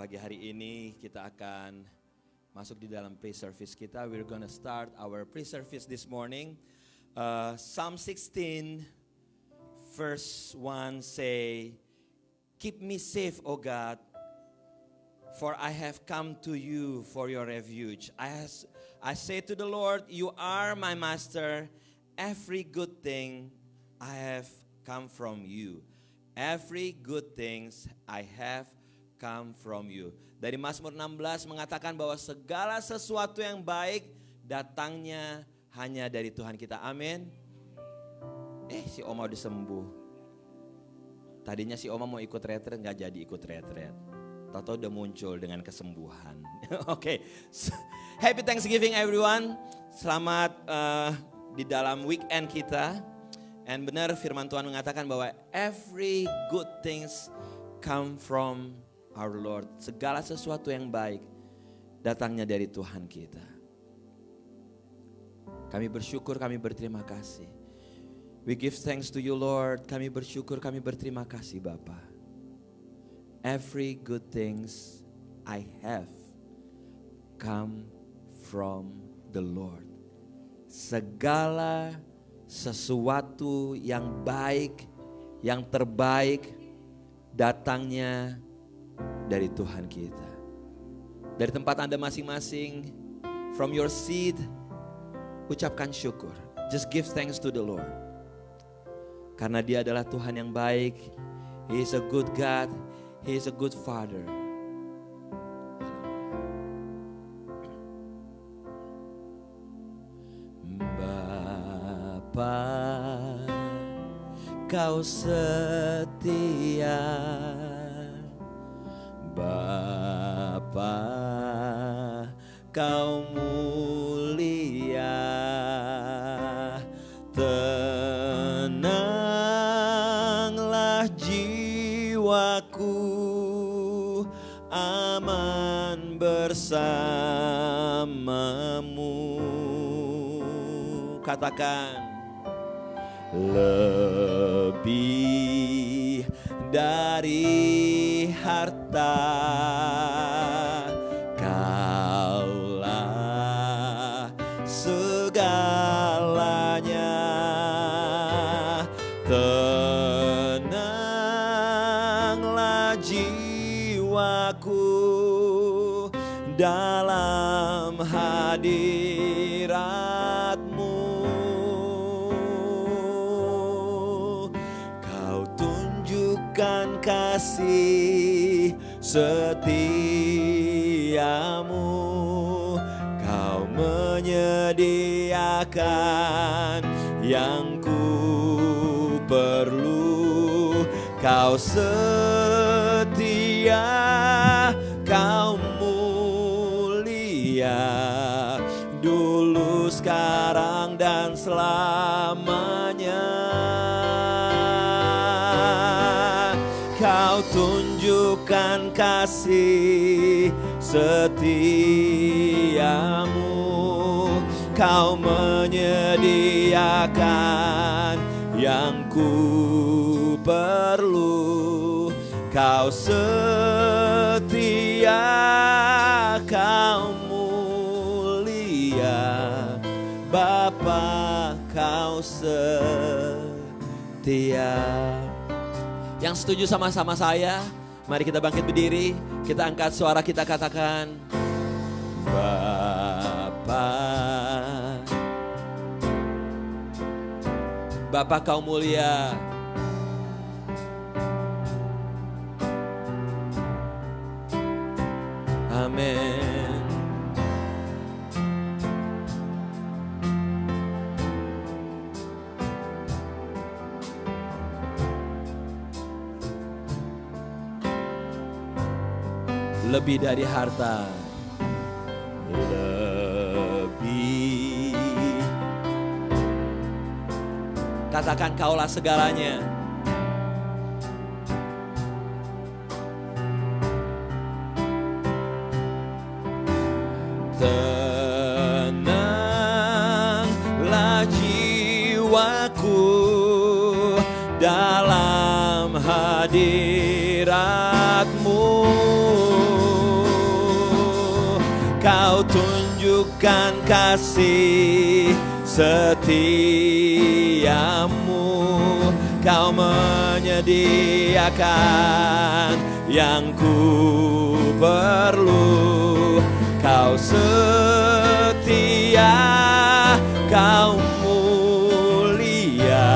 Pagi hari ini kita akan masuk di dalam pre-service kita. We're gonna start our pre-service this morning. Psalm 16 verse 1 say, "Keep me safe, O God, for I have come to you for your refuge. I say to the Lord, you are my master. Every good thing I have come from you. Every good things I have come from you." Dari Mazmur 16 mengatakan bahwa segala sesuatu yang baik datangnya hanya dari Tuhan kita. Amin. Si Oma udah sembuh. Tadinya si Oma mau ikut retret, gak jadi ikut retret. Tahu-tahu udah muncul dengan kesembuhan. Oke. Happy Thanksgiving everyone. Selamat di dalam weekend kita. And benar firman Tuhan mengatakan bahwa every good things come from our Lord. Segala sesuatu yang baik datangnya dari Tuhan kita. Kami bersyukur, kami berterima kasih. We give thanks to you Lord. Kami bersyukur, kami berterima kasih Bapa. Every good things I have come from the Lord. Segala sesuatu yang baik, yang terbaik datangnya dari Tuhan kita. Dari tempat Anda masing-masing, from your seat, ucapkan syukur. Just give thanks to the Lord. Karena Dia adalah Tuhan yang baik. He is a good God. He is a good Father. Bapa, Kau setia. Bapa, Kau mulia. Tenanglah jiwaku, aman bersamamu. Katakan, lebih dari harta, Kaulah segalanya. Tenanglah jiwaku dalam hadirat-Mu. Kau tunjukkan kasih setiamu. Kau menyediakan yang ku perlu. Kau setia, Kau mulia, dulu, sekarang, dan selamanya. Kau tunjukkan kasih setiamu. Kau menyediakan yang ku perlu. Kau setia, Kau mulia, Bapa, Kau setia. Yang setuju sama-sama saya, mari kita bangkit berdiri, kita angkat suara, kita katakan, Bapa, Bapa, Kau mulia. Amin. Lebih dari harta, lebih. Katakan, Kaulah segalanya. Tenanglah jiwaku dalam hadirat-Mu. tunjukkan kasih setiamu, Kau menyediakan yang ku perlu. Kau setia, Kau mulia,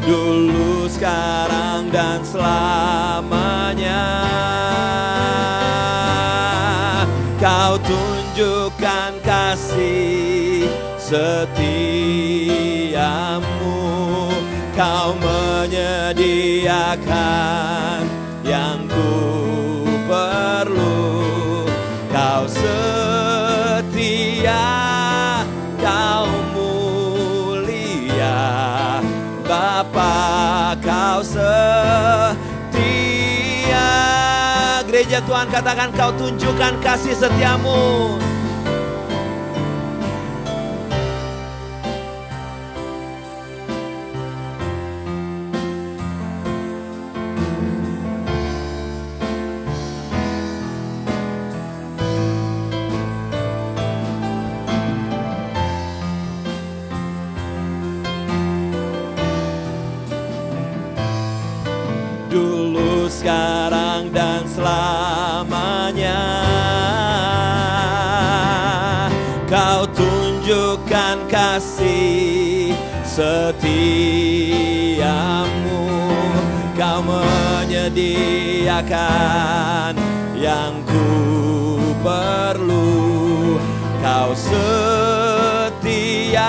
dulu, sekarang, dan selamanya. Kau tunjukkan kasih setiamu, Kau menyediakan yang ku perlu. Kau setia, Kau mulia, Bapa, Kau setia. Gereja Tuhan, katakan, Kau tunjukkan kasih setiamu. Dulu, sekarang, dan selamanya. Kau tunjukkan kasih setiamu, Kau menyediakan yang ku perlu. Kau setia,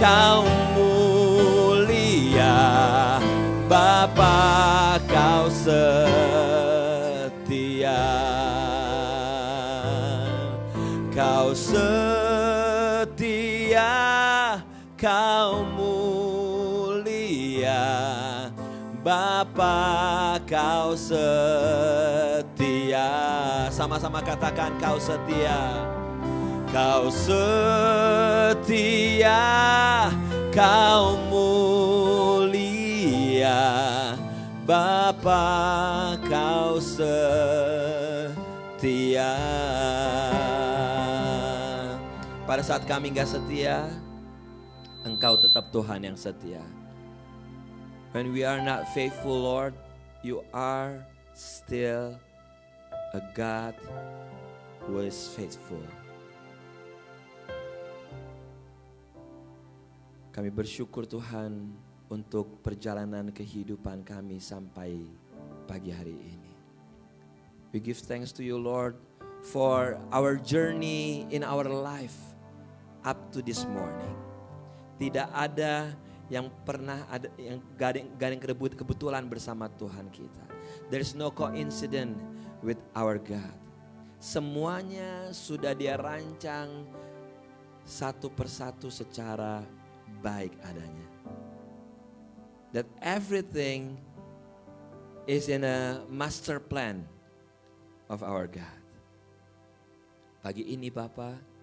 Kau mulia, Bapa, Kau setia. Kau setia, Kau mulia, Bapa, Kau setia. Sama-sama katakan, Kau setia. Kau setia, Kau mulia, Bapa, Kau setia. Pada saat kami gak setia, Engkau tetap Tuhan yang setia. When we are not faithful, Lord, You are still a God who is faithful. Kami bersyukur Tuhan untuk perjalanan kehidupan kami sampai pagi hari ini. We give thanks to You, Lord, for our journey in our life up to this morning. Tidak ada yang pernah ada yang garing kebetulan bersama Tuhan kita. There is no coincidence with our God. Semuanya sudah Dia rancang satu persatu secara baik adanya. That everything is in a master plan of our God. Pagi ini Bapa,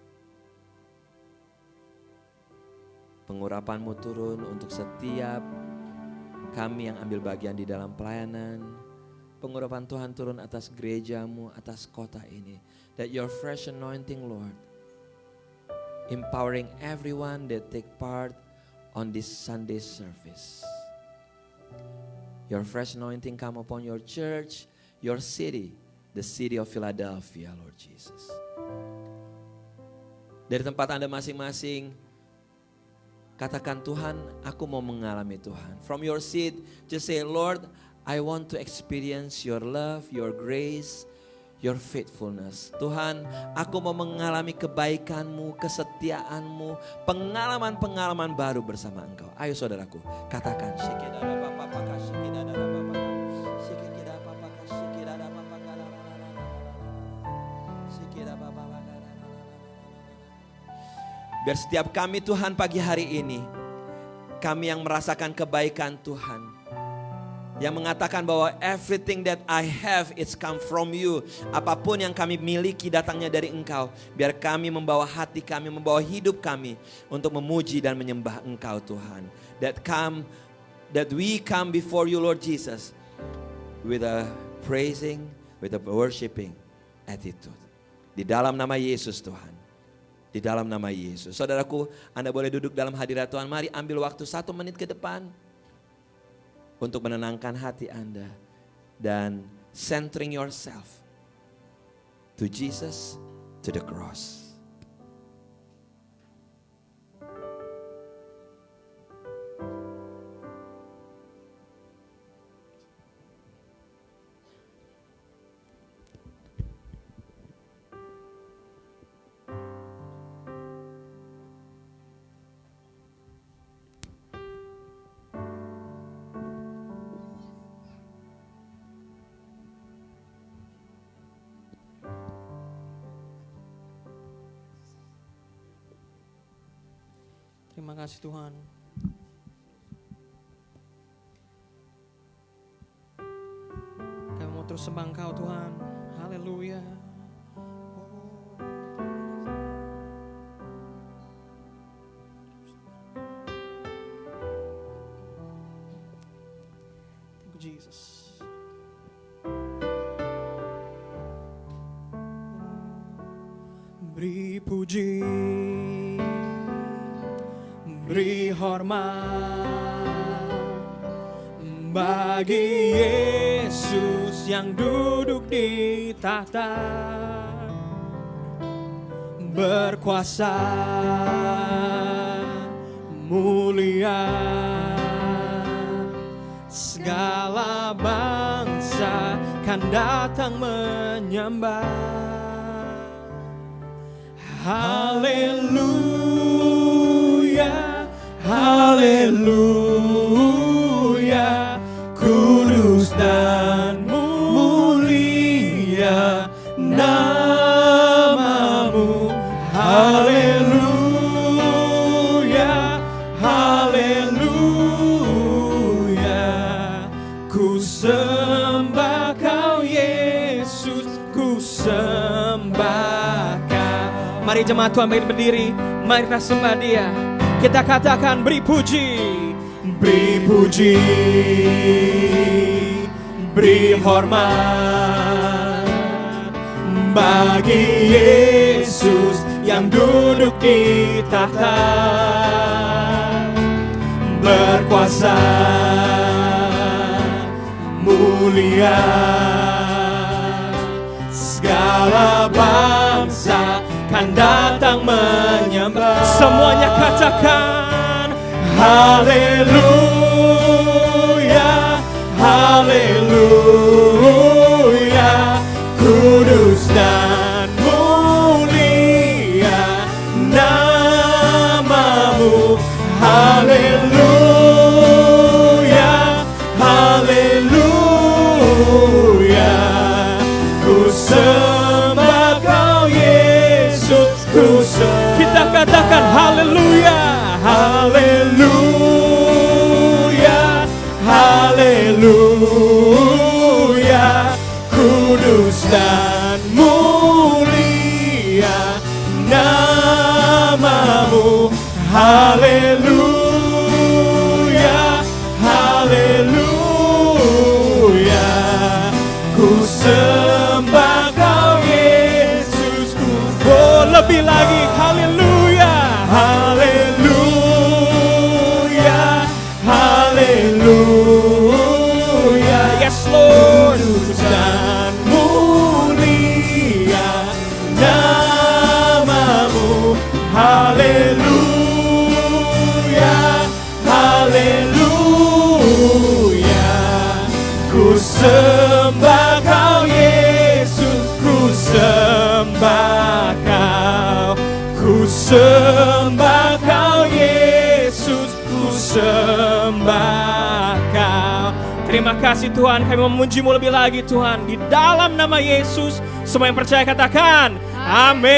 pengurapan-Mu turun untuk setiap kami yang ambil bagian di dalam pelayanan. Pengurapan Tuhan turun atas gereja-Mu, atas kota ini. That your fresh anointing, Lord, empowering everyone that take part on this Sunday service. Your fresh anointing come upon your church, your city, the city of Philadelphia, Lord Jesus. Dari tempat Anda masing-masing, katakan, Tuhan, aku mau mengalami Tuhan. From your seat, just say, Lord, I want to experience your love, your grace, your faithfulness. Tuhan, aku mau mengalami kebaikan-Mu, kesetiaan-Mu, pengalaman-pengalaman baru bersama Engkau. Ayo saudaraku, katakan. Biar setiap kami Tuhan pagi hari ini, kami yang merasakan kebaikan Tuhan, yang mengatakan bahwa everything that I have it's come from You. Apapun yang kami miliki datangnya dari Engkau. Biar kami membawa hati kami, membawa hidup kami untuk memuji dan menyembah Engkau Tuhan. That we come before You, Lord Jesus, with a praising, with a worshiping attitude. Di dalam nama Yesus Tuhan. Di dalam nama Yesus. Saudaraku, Anda boleh duduk dalam hadirat Tuhan. Mari ambil waktu 1 menit ke depan. Untuk menenangkan hati Anda. Dan centering yourself. To Jesus, to the cross. Terima kasih Tuhan. Kami mau terus sembah Engkau Tuhan. Haleluya. Thank you Jesus. Beri puji, beri hormat bagi Yesus yang duduk di tahta, berkuasa mulia, segala bangsa kan datang menyembah. Haleluya, haleluya, kudus dan mulia namamu. Haleluya, haleluya, ku sembah Kau Yesus, ku sembah. Mari jemaat Tuhan berdiri, mari kita sembah Dia. Kita katakan beri puji, beri puji, beri hormat bagi Yesus yang duduk di tahta, berkuasa mulia, segala bangsa kan datang menyembah. Semuanya katakan haleluya, haleluya, kudus dan mulia namamu. Haleluya, haleluya, ku sembah Kau Yesus, ku sembah. Kita katakan haleluya, haleluya, haleluya, kudus dan mulia namamu. Haleluya, haleluya, ku sembah Kau Yesus, ku lebih lagi. Haleluya, haleluya, haleluya, yes Lord, kudus dan mulia namamu. Haleluya, haleluya, ku sembah Kau Yesus, ku sembah Kau, ku sembah Kau Yesus, ku sembah Kau. Terima kasih Tuhan, kami memuji-Mu lebih lagi Tuhan. Di dalam nama Yesus, semua yang percaya katakan amin.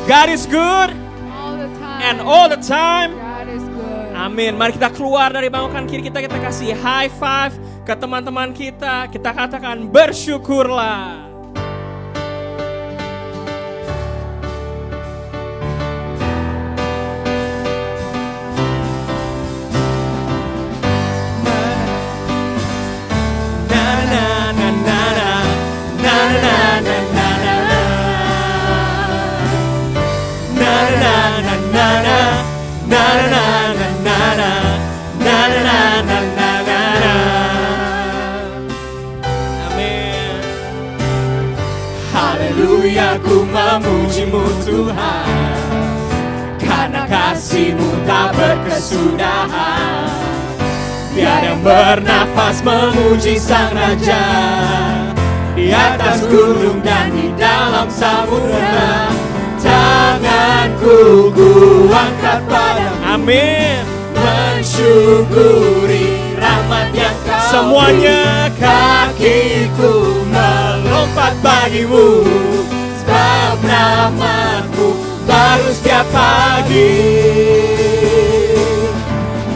God is good all the time. and all the time. God is good. Amin. Mari kita keluar dari bangku kiri kita kasih high five ke teman-teman kita. Kita katakan bersyukurlah. Na na na na na na na na na Haleluya, ku memuji-Mu Tuhan, karena kasih-Mu tak berkesudahan. Biar yang bernafas memuji Sang Raja, di atas gunung dan di dalam samudera. Tanganku ku angkat padamu, amin, mensyukuri rahmat yang Kau semuanya. Kakiku melompat bagimu, sebab nama-Mu baru setiap pagi.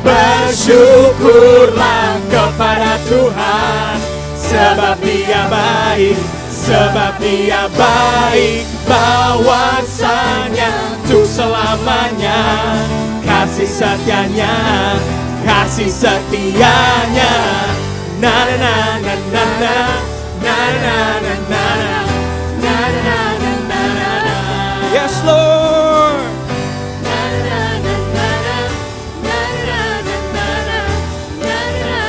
Bersyukurlah kepada Tuhan, sebab Dia baik, sebab Dia baik. Bahwasanya untuk selamanya, kasih setianya, kasih setianya. Na na na na na na na na na na na na na na na. Yes Lord. Na na na na na na na na na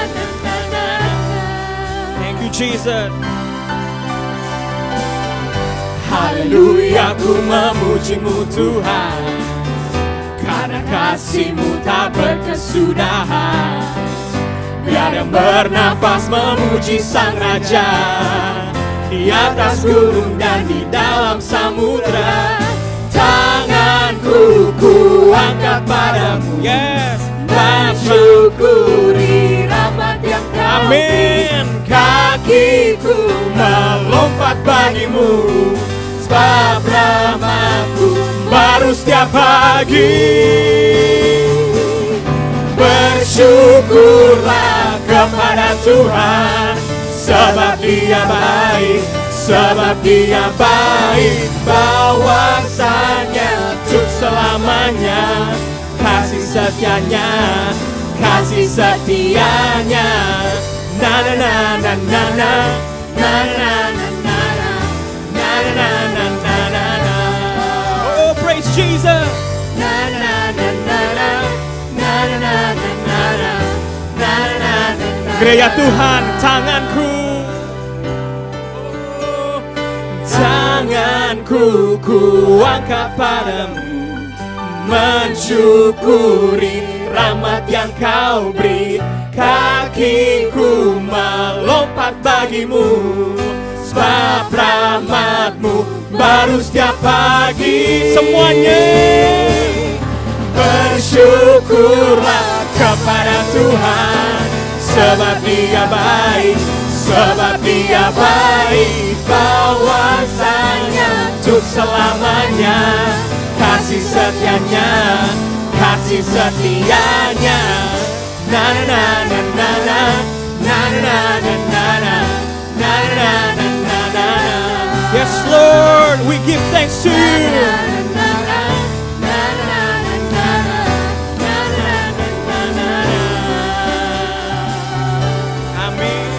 na na na. Thank you Jesus. Haleluya, ku memuji-Mu Tuhan, karena kasih-Mu tak berkesudahan. Biar yang bernafas memuji Sang Raja, di atas gunung dan di dalam samudera. Tanganku ku angkat padamu, yes, mensyukuri rahmat yang Kau beri. Kakiku melompat bagimu, sebab rahmat-Mu baru setiap pagi. Bersyukurlah kepada Tuhan, sebab Dia baik, sebab Dia baik. Bahwasanya untuk selamanya, kasih setianya, kasih setianya. Na na na na na na na na na na na na na na. Oh, praise Jesus. Na na na na na na na na na na na. Gereja Tuhan, tanganku, tanganku ku angkat padamu, mensyukuri rahmat yang Kau beri. Kakiku melompat bagimu, sebab rahmat-Mu baru setiap pagi. Semuanya bersyukurlah kepada Tuhan, sebab Dia baik, sebab Dia baik. Bahwasanya untuk selamanya, kasih setianya, kasih setianya. Na na na na na na na na na na na na na na. Yes Lord, we give thanks to You. Amin.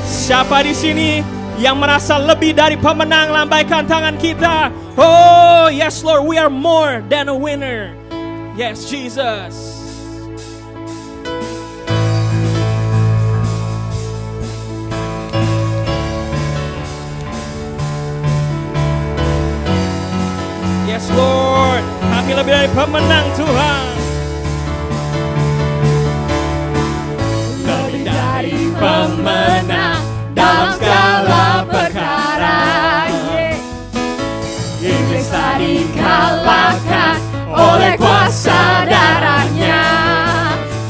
Siapa di sini yang merasa lebih dari pemenang? Lambaikan tangan kita. Oh yes Lord, we are more than a winner. Yes Jesus. Yes Lord, kami lebih dari pemenang Tuhan. Lebih dari pemenang dalam segala perkara. Iblis tak dikalahkan oleh kuasa darahnya.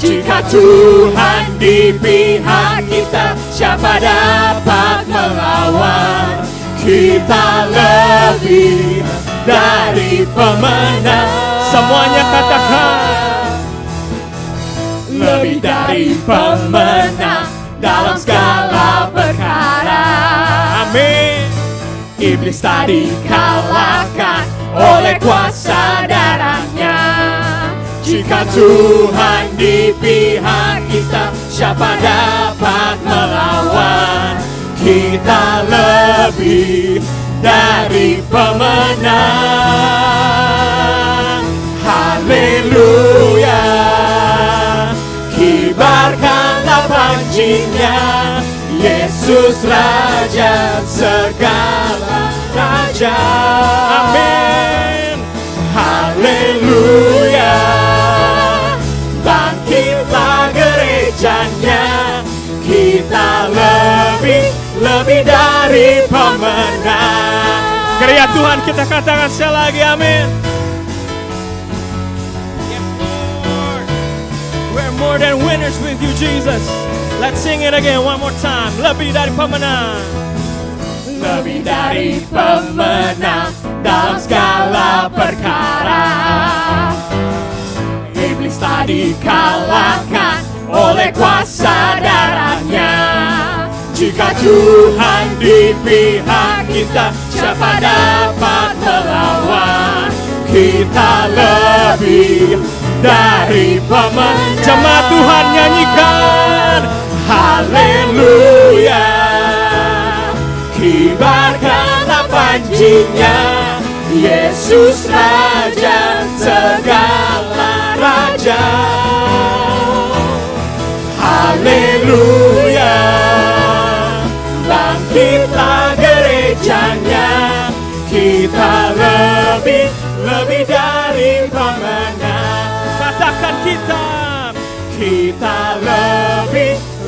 Jika Tuhan di pihak kita, siapa dapat melawan? Kita lebih dari pemenang. Semuanya katakan, lebih dari pemenang dalam segala perkara. Amin. Iblis tak dikalahkan oleh kuasa darahnya. Jika Tuhan di pihak kita, siapa dapat melawan? Kita lebih dari pemenang. Haleluya, kibarkanlah pancinya Yesus Raja segala raja. Amin. Haleluya. Bangkitlah gerejanya, kita lebih dari pemenang. Gereja Tuhan, kita katakan sekali lagi, amin. Yes, Lord. We're more than winners with you, Jesus. Let's sing it again one more time. Lebih dari pemenang. Lebih dari pemenang dalam segala perkara. Iblis tak dikalahkan oleh kuasa darahnya. Jika Tuhan di pihak kita, siapa dapat melawan? Kita lebih dari pemenang. Jemaat Tuhan nyanyikan haleluya. Kibarkanlah panjinya, Yesus Raja segala raja. Haleluya. Bangkitlah gerejanya, kita lebih dari pemenang. Katakan kita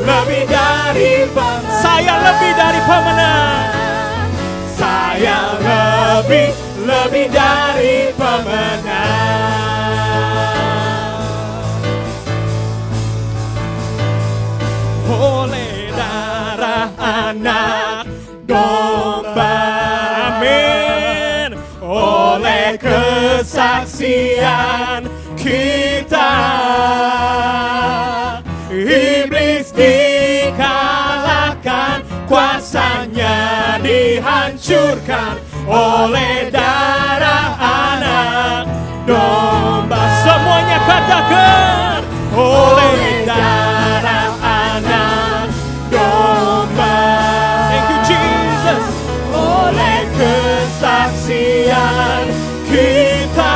lebih dari pemenang. Saya lebih dari pemenang. Saya lebih dari pemenang. Oleh darah anak domba, amin. Oleh kesaksian kita, iblis dikalahkan, kuasanya dihancurkan oleh darah anak domba. Semuanya katakan oleh darah anak domba. Thank you Jesus. Oleh kesaksian kita,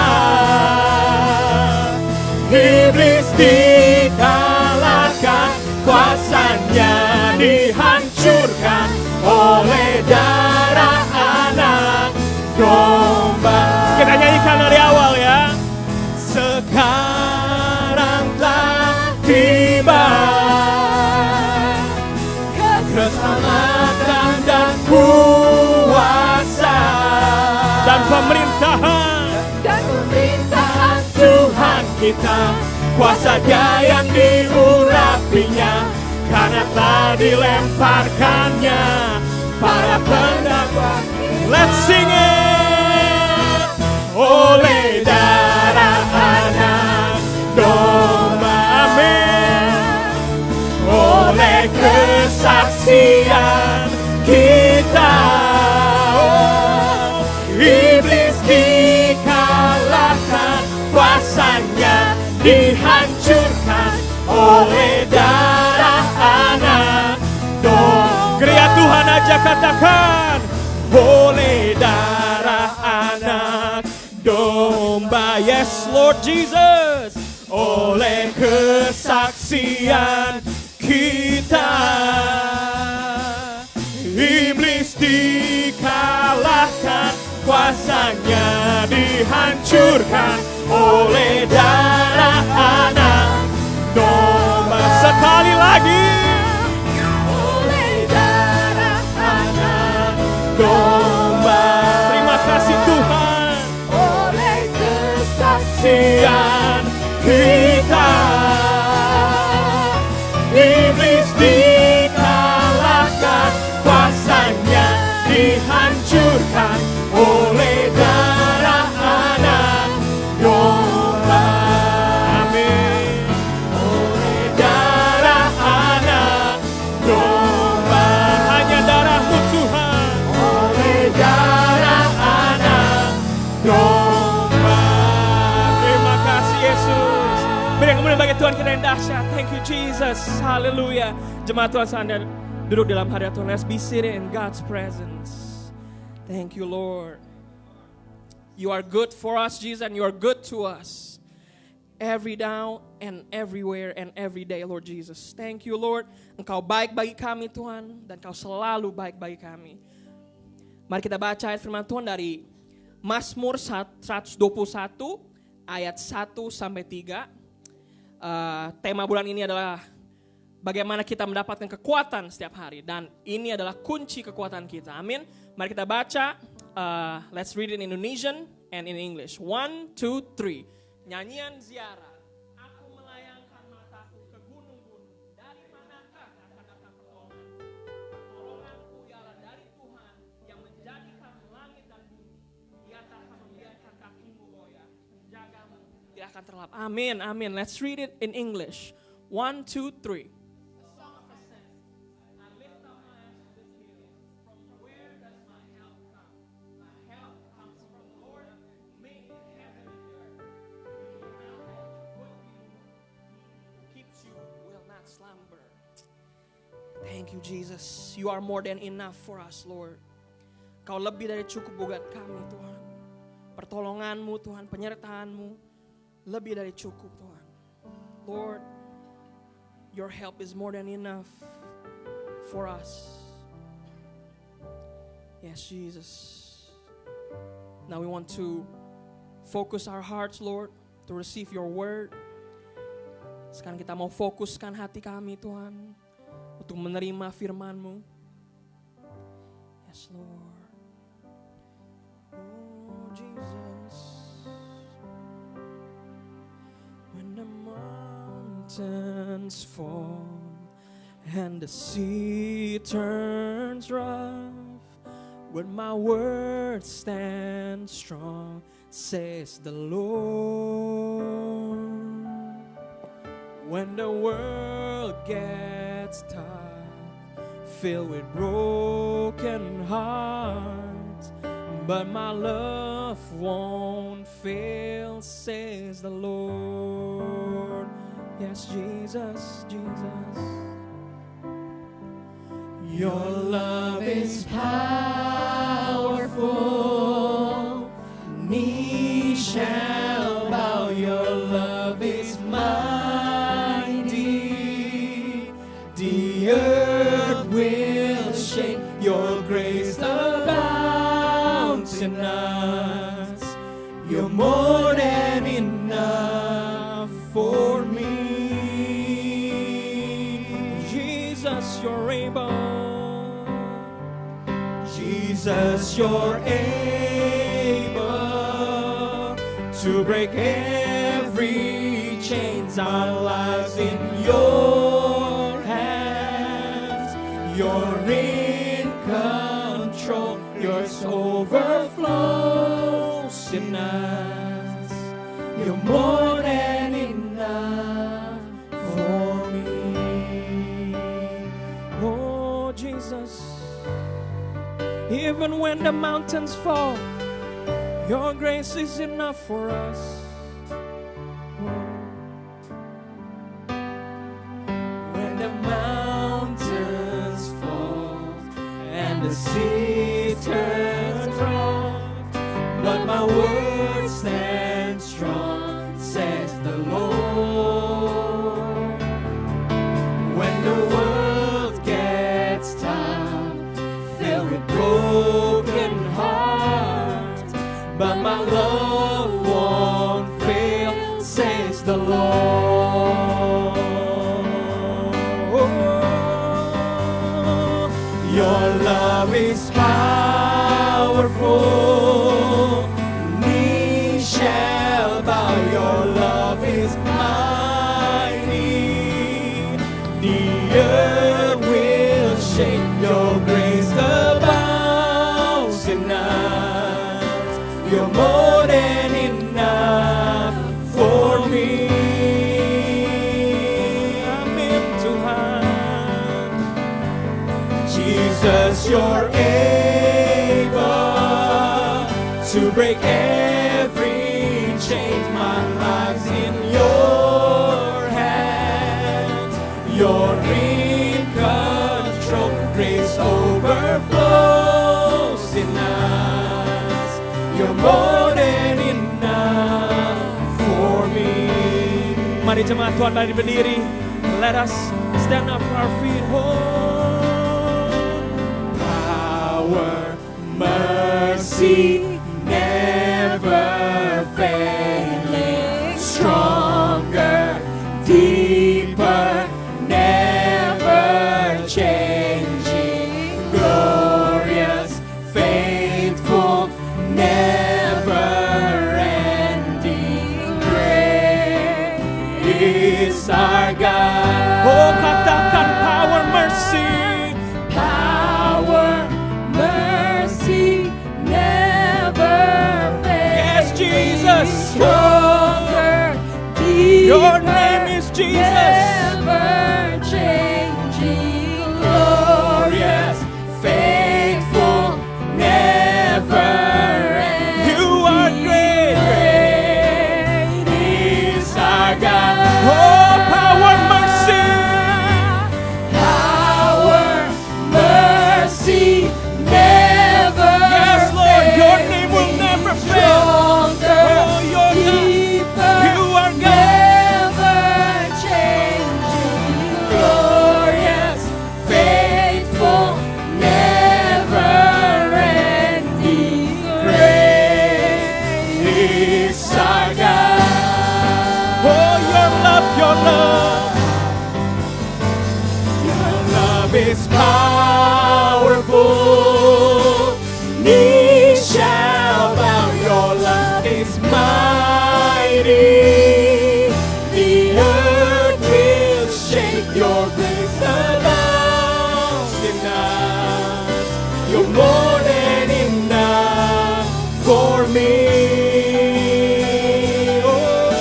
iblis dikalahkan, kuasanya dihancurkan oleh darah anak domba. Kita nyanyikan dari awal ya. Sekarang telah tiba keselamatan dan kuasa dan pemerintahan Tuhan kita. Kuasa Dia yang diurapinya, karena telah dilemparkannya para pendakwa. Let's sing it. Oleh darah anak domba, amin. Oleh kesaksian kita, oh, iblis dikalahkan, kuasanya dihancurkan oleh darah anak domba. Gereja Tuhan aja katakan oleh darah anak domba. Yes Lord Jesus. Oleh kesaksian kita, iblis dikalahkan, kuasanya dihancurkan oleh darah anak domba. Sekali lagi. Oleh darah anak domba. Terima kasih Tuhan. Oleh kesaksian kita, iblis dikalahkan, kuasanya dihancurkan oleh darah anak domba. Amin. Oleh darah anak domba. Hanya darah-Mu Tuhan. Oleh darah anak domba. Terima kasih Yesus. Beri kemuliaan bagi Tuhan kita yang dahsyat. Thank you Jesus. Haleluya. Jemaat Tuhan Anda duduk dalam hadirat Tuhan. Let's be seated in God's presence. Thank you Lord. You are good for us Jesus, and you are good to us. every now and everywhere and every day, Lord Jesus. Thank you, Lord. Engkau baik bagi kami, Tuhan, dan Kau selalu baik bagi kami. Mari kita baca ayat firman Tuhan dari Mazmur 121 ayat 1 sampai 3. Tema bulan ini adalah bagaimana kita mendapatkan kekuatan setiap hari, dan ini adalah kunci kekuatan kita. Amin. Mari kita baca. Let's read it in Indonesian and in English. 1, 2, 3. Nyanyian ziarah. Aku melayangkan mataku ke gunung-gunung. Dari manakah akan datang pertolongan? Pertolonganku ialah dari Tuhan yang menjadikan langit dan bumi. Dia tak akan membiarkan kakimu goyah, menjagamu tidak akan terlap. Amin, amin. Let's read it in English. 1, 2, 3. Slumber. Thank you, Jesus. You are more than enough for us, Lord. Kau lebih dari cukup buat kami, Tuhan. Pertolongan-Mu, Tuhan, penyertaan-Mu lebih dari cukup, Tuhan. Lord, your help is more than enough for us. Yes, Jesus. Now we want to focus our hearts, Lord, to receive your word. Sekarang kita mau fokuskan hati kami, Tuhan, untuk menerima firman-Mu. Yes, Lord. Oh, Jesus. When the mountains fall and the sea turns rough, when my words stand strong, says the Lord. When the world gets tough, filled with broken hearts, but my love won't fail, says the Lord. Yes, Jesus, Jesus. Your love is powerful, knee shall bow, your love is mighty. The earth will shake, your grace abounds in us. You're more than enough for me. Jesus, you're able. Jesus, you're able to break every chains, our lives in your hands. You're in control, yours overflows in us. You're more than enough for me. Oh, Jesus, even when the mountains fall, your grace is enough for us. The sea turns rough, but my word stands strong, says the Lord. When the world gets tough, filled with broken hearts, but my love won't fail, says the Lord. Your love is powerful, knee shall bow, your love is mighty. The earth will shake, your grace abounds in us. You're more than enough for me. Amin, Tuhan. Jesus, you're able to break every chain. My life's in your hands. You're in control. Grace overflows in us. You're more than enough for me. jemaat Tuhan mari berdiri. Let us stand up for our feet. Oh, power, mercy, never failing, stronger, deeper, never changing, glorious, faithful, never ending, great is our God. Oh, katakan power, mercy, Power, mercy, never yes, failing. Jesus. Stronger, deeper, Your name is Jesus. never changing, glorious, faithful, never ending. You are great. Great Is our God. Oh, power, mercy. Power, mercy, never Yes, Lord, your name will never fail. Stronger, Oh, your God. deeper, You are God. never changing, glorious, faithful, never ending, great Is our God. Oh, your love, your love. Your love is powerful. Knees shall bow. Your love is mighty. The earth will shake. Your grace abounds in us. You're more than enough for me. Oh,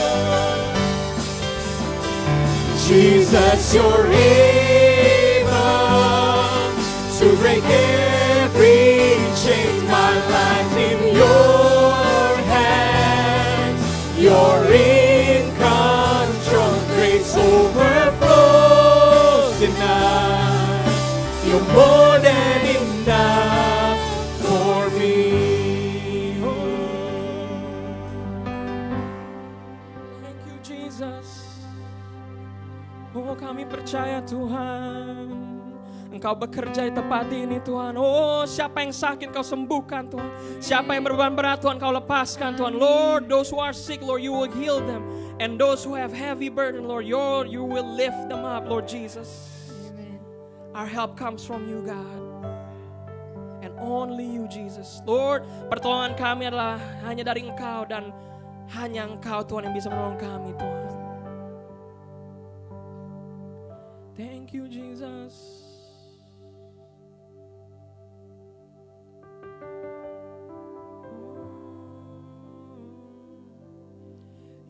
Jesus, you're able to break every chain. My life's in your hands. You're in control. Grace overflows in us. You're more than enough for me. Oh. Thank you, Jesus. Oh, kami percaya Tuhan, Engkau bekerja di tempat ini Tuhan. Oh, siapa yang sakit Kau sembuhkan Tuhan. Siapa yang berbeban berat Tuhan Kau lepaskan Tuhan. Lord, those who are sick Lord, you will heal them. And those who have heavy burden Lord, you will lift them up Lord Jesus. Amen. Our help comes from you God. And only you Jesus. Lord, pertolongan kami adalah hanya dari Engkau. Dan hanya Engkau Tuhan yang bisa menolong kami Tuhan. Thank you Jesus.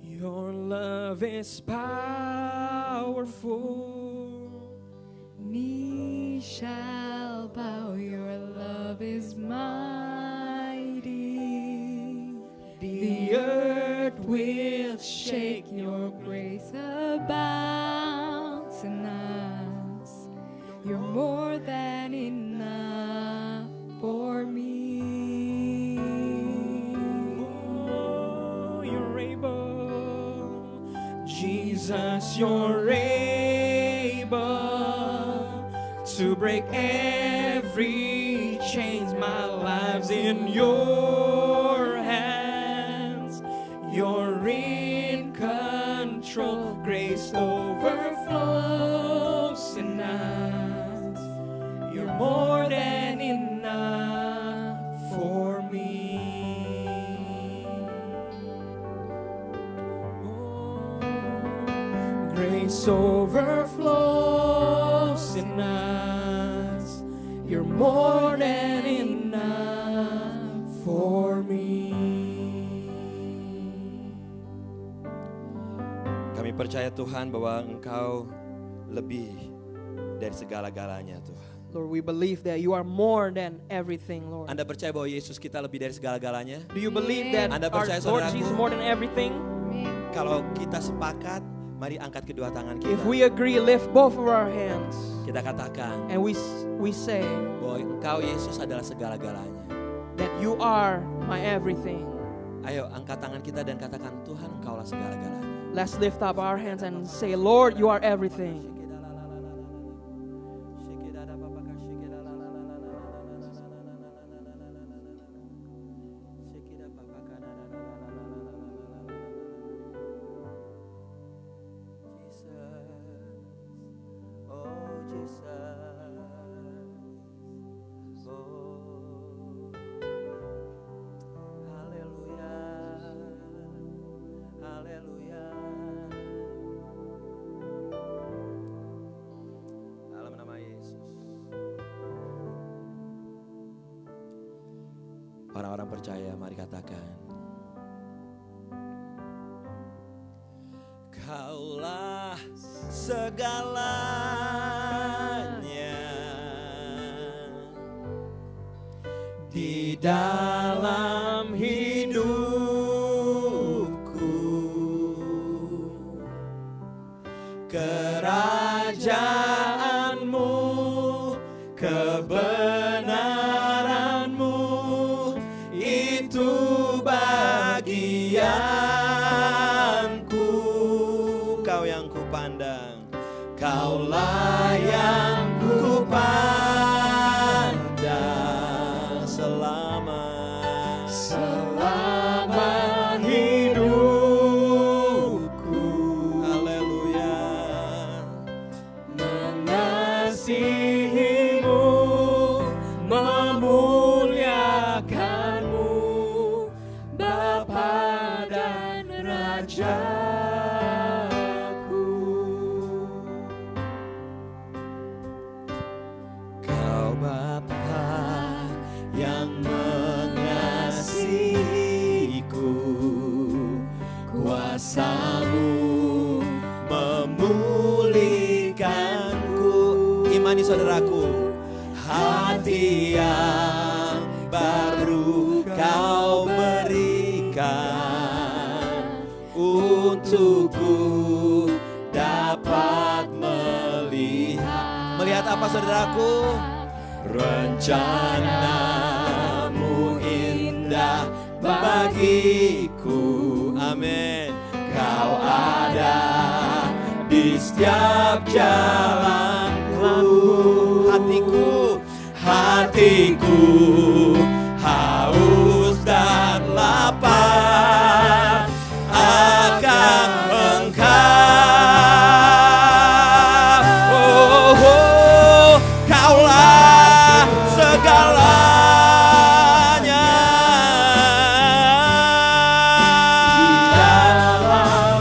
Your love is powerful. Knees shall bow, your love is mighty. The earth will shake, your grace abounds in us. You're more than enough for me. Oh, you're able, Jesus, you're able to break every chains. My life's in your hands. You're in control. Grace overflows in us. You're more than enough for me. Oh, grace overflows in us. You're more than enough for me. Kami percaya Tuhan bahwa Engkau lebih dari segala-galanya Tuhan. Lord, we believe that you are more than everything, Lord. Anda percaya bahwa Yesus kita lebih dari segala-galanya? Do you believe that Anda our percaya, Lord saudaraku? Jesus is more than everything? Amen. Kalau kita sepakat, mari angkat kedua tangan kita. If we agree, lift both of our hands. Kita katakan And we say bahwa Engkau Yesus adalah segala-galanya. that you are my everything. Ayo angkat tangan kita dan katakan Tuhan Engkaulah segala-galanya. Let's lift up our hands and say, Lord, you are everything. Orang-orang percaya, mari katakan. Kaulah segalanya Di dalam hidupku, kerajaanmu, kebenaranmu, itu bagianku. Kau yang kupandang, Kaulah yang kupandang selama hidupku. haleluya. Mengasihimu, memuliakanmu, Bapa dan Rajaku. Kau Bapa yang mengasihiku, kuasa-Mu memulihkanku. Imani saudaraku, hati yang baru Kau berikan untukku dapat melihat. Melihat apa saudaraku? Rencana-Mu indah bagiku. Amin. Kau ada di setiap jalanku. Hatiku haus dan lapar akan Engkau. Oh, oh, Kaulah segalanya.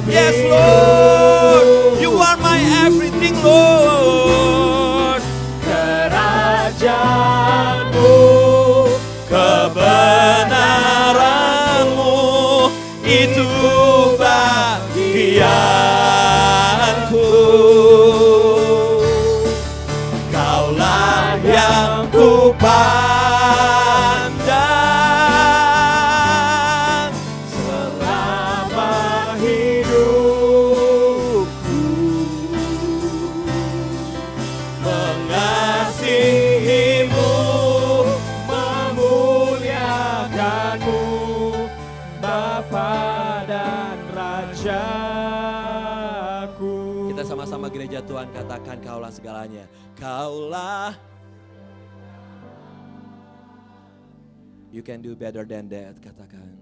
Yes, Lord, You are my everything, Lord. Kerajaanmu, Kebenaran-Mu itu bagianku. Kaulah yang kupandang selama hidupku. Mengasihimu, memuliakanmu, Bapa dan Rajaku. kita sama-sama gereja Tuhan katakan Kaulah segalanya. Kaulah. You can do better than that, katakan.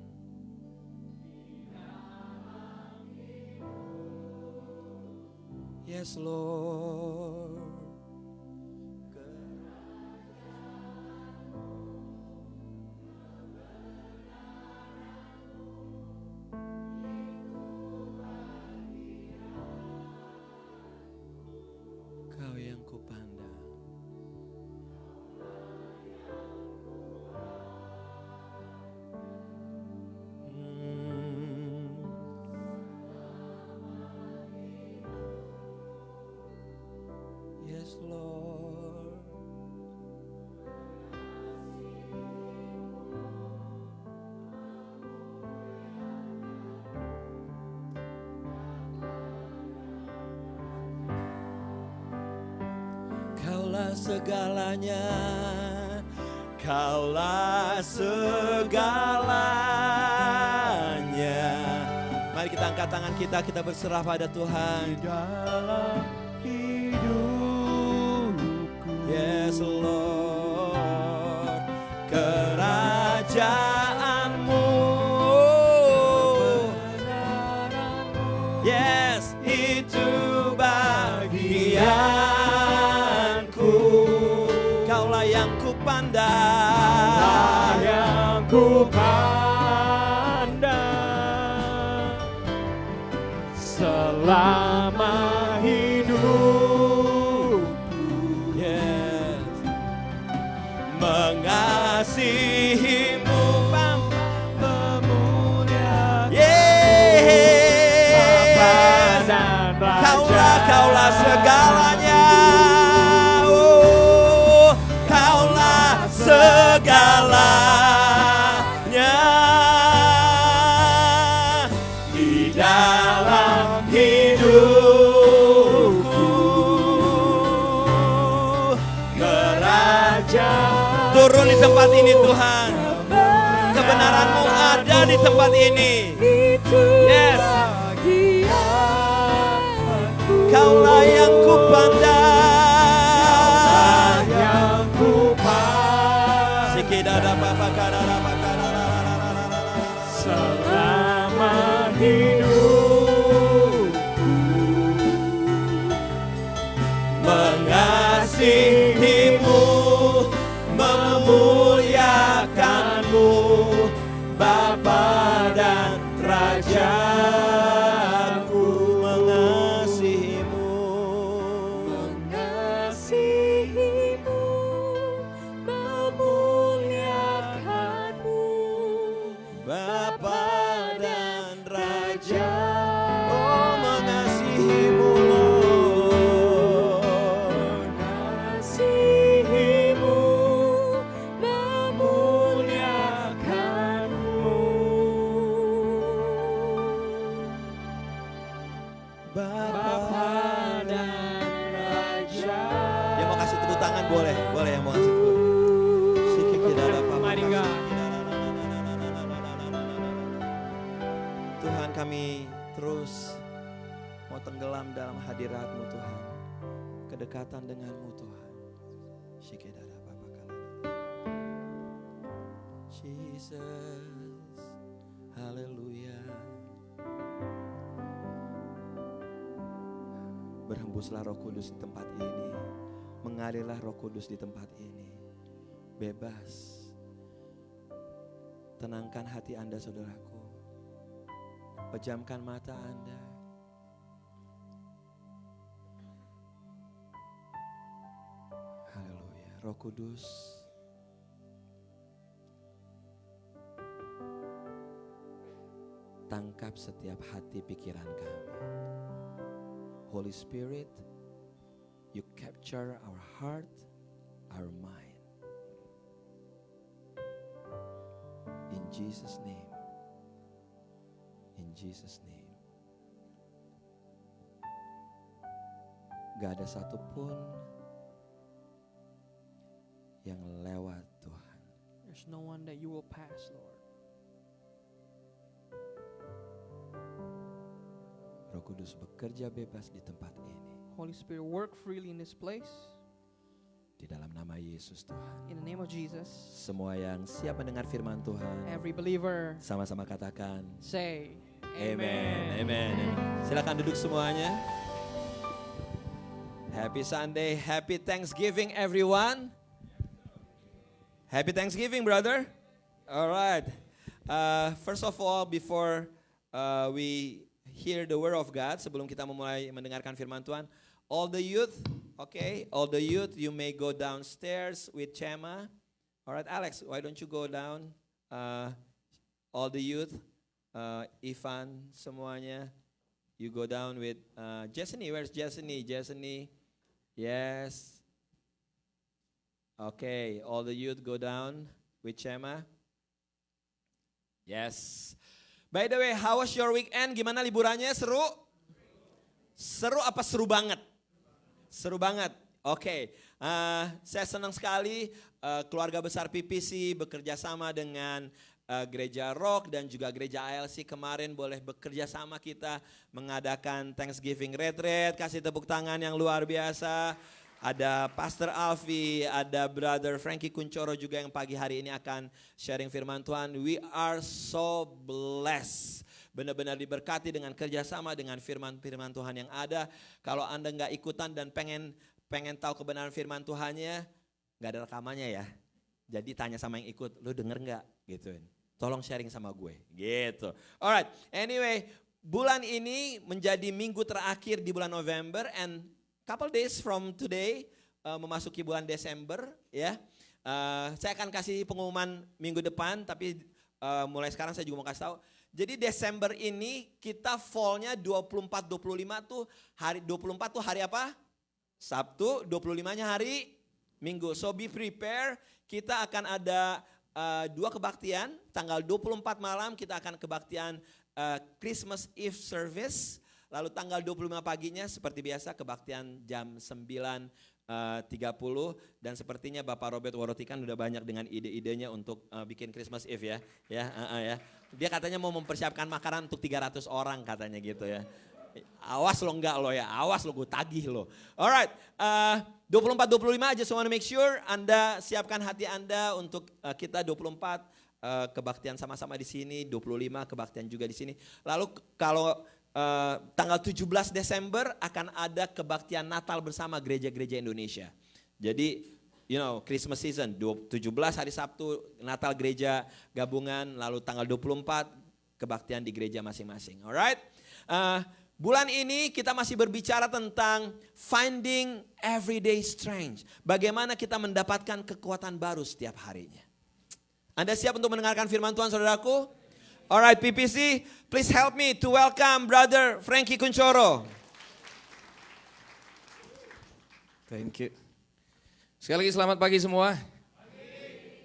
Yes, Lord. Kau yang kupandang. Yes, Lord. Kaulah segalanya, Kaulah segalanya. Mari kita angkat tangan kita berserah pada Tuhan. Di dalam hidupku. Yes, Lord. Kerajaanmu. Yes, itu bagianku. Kaulah yang kupandang. Yang ku pandang selama hidupku. Yes. Mengasihimu, Memuliakan yes. Bapa dan Raja. Kaulah segalanya. Oh, kaulah segalanya di dalam hidupku. Kerajaan Turun di tempat ini Tuhan. Kebenaran-Mu ada di tempat ini. Yes. Kaulah yang kupandang. yang ku pandang Sikidada papa kadara pakadara. selama hidupku. Mengasihimu, memuliakanmu, Bapa dan Rajaku. Mengasihimu, Bapa dan Raja. Oh, mengasihimu, Lord. Bapa dan Raja. Yang mau kasih tepuk tangan boleh yang mau kasih tepuk. Sikidada papa. Mighty God. Tuhan, kami terus mau tenggelam dalam hadirat-Mu Tuhan. Kedekatan dengan-Mu Tuhan. Shikidara Baba Kalada. Jesus, haleluya. Berhembuslah Roh Kudus di tempat ini. Mengalirlah Roh Kudus di tempat ini. Bebas. Tenangkan hati Anda saudaraku. Pejamkan mata Anda. Haleluya. Roh Kudus, tangkap setiap hati pikiran kami. Holy Spirit, you capture our heart, our mind. In Jesus' name. In Jesus' name. Gak ada satupun yang lewat Tuhan. There's no one that you will pass, Lord. Roh Kudus bekerja bebas di tempat ini. Holy Spirit, work freely in this place. Di dalam nama Yesus Tuhan. In the name of Jesus, Semua yang siap mendengar firman Tuhan, every believer sama-sama katakan say, Amen. Amen. Silakan duduk semuanya. Happy Sunday, happy Thanksgiving everyone. Happy Thanksgiving, brother. All right. First of all, before we hear the word of God, sebelum kita memulai mendengarkan firman Tuhan, all the youth, okay, all the youth, you may go downstairs with Chema. All right, Alex, why don't you go down? All the youth, Ivan, semuanya, you go down with Jesseny. Where's Jesseny? Jesseny, yes. Okay, all the youth go down with Chema. Yes. By the way, how was your weekend? Gimana liburannya? Seru? Seru apa seru banget? Seru banget. Oke. Saya senang sekali keluarga besar PPC bekerja sama dengan Gereja Rock dan juga Gereja ALC kemarin boleh bekerja sama kita mengadakan Thanksgiving Retreat. Kasih tepuk tangan yang luar biasa. Ada Pastor Alfi, ada Brother Frankie Kuncoro juga yang pagi hari ini akan sharing firman Tuhan. We are so blessed. Benar-benar diberkati dengan kerjasama dengan firman-firman Tuhan yang ada. Kalau Anda nggak ikutan dan pengen tahu kebenaran firman Tuhannya, nggak ada rekamannya ya. Jadi tanya sama yang ikut, lu denger nggak? Gituin. Tolong sharing sama gue, gitu. Alright, anyway, bulan ini menjadi minggu terakhir di bulan November and couple days from today memasuki bulan Desember ya. Saya akan kasih pengumuman minggu depan tapi mulai sekarang saya juga mau kasih tahu. Jadi Desember ini kita fallnya 24-25 tuh hari 24 tuh hari apa? Sabtu, 25-nya hari Minggu. So be prepare, kita akan ada 2 kebaktian. Tanggal 24 malam kita akan kebaktian Christmas Eve service. Lalu tanggal 25 paginya seperti biasa kebaktian jam 9.30 dan sepertinya Bapak Robert Worotikan udah banyak dengan ide-idenya untuk bikin Christmas Eve ya. Dia katanya mau mempersiapkan makanan untuk 300 orang katanya gitu ya. Awas lo enggak lo ya, awas lo gue tagih lo. Alright, 24-25 I just want to make sure Anda siapkan hati Anda untuk kita 24 kebaktian sama-sama di sini, 25 kebaktian juga di sini. Lalu kalau tanggal 17 Desember akan ada kebaktian Natal bersama gereja-gereja Indonesia. Jadi Christmas season 17 hari Sabtu Natal gereja gabungan, lalu tanggal 24 kebaktian di gereja masing-masing. Alright. Bulan ini kita masih berbicara tentang finding everyday strength. Bagaimana kita mendapatkan kekuatan baru setiap harinya. Anda siap untuk mendengarkan firman Tuhan saudaraku? Alright PPC, please help me to welcome Brother Frankie Kuncoro. Thank you. Sekali lagi selamat pagi semua.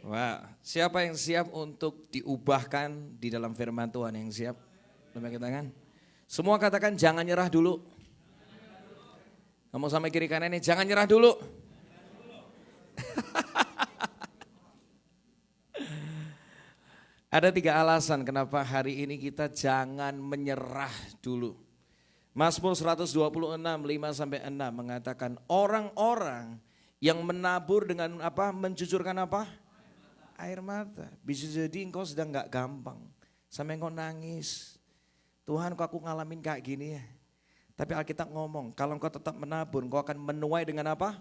Wah, siapa yang siap untuk diubahkan di dalam firman Tuhan yang siap? Lembaikan tangan. Semua katakan jangan nyerah dulu. Ngomong sama kiri kanan ini, jangan nyerah dulu. Ada 3 alasan kenapa hari ini kita jangan menyerah dulu. Mazmur 126, 5-6 mengatakan orang-orang yang menabur dengan apa? Menjujurkan apa? Air mata. Bisa jadi engkau sedang gak gampang. Sampai engkau nangis. Tuhan kok aku ngalamin kayak gini ya. Tapi Alkitab ngomong kalau engkau tetap menabur engkau akan menuai dengan apa?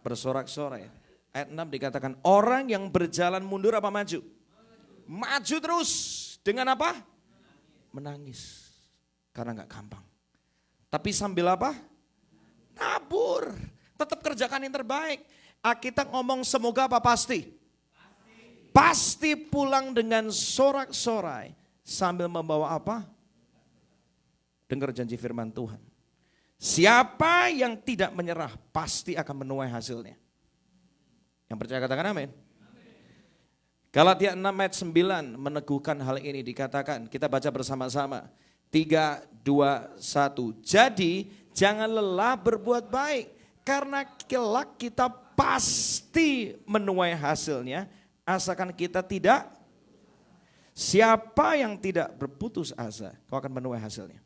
Bersorak-sorai. Ayat 6 dikatakan orang yang berjalan mundur apa maju? Maju terus dengan apa? Menangis. Karena gak gampang. Tapi sambil apa? Nabur. Tetap kerjakan yang terbaik. Alkitab ngomong semoga apa pasti? Pasti pulang dengan sorak-sorai. Sambil membawa apa? Dengar janji firman Tuhan. Siapa yang tidak menyerah pasti akan menuai hasilnya. Yang percaya katakan amin. Galatia 6 ayat 9 meneguhkan hal ini dikatakan. Kita baca bersama-sama. 3, 2, 1. Jadi jangan lelah berbuat baik. Karena kelak kita pasti menuai hasilnya. Asalkan kita tidak. Siapa yang tidak berputus asa, kau akan menuai hasilnya.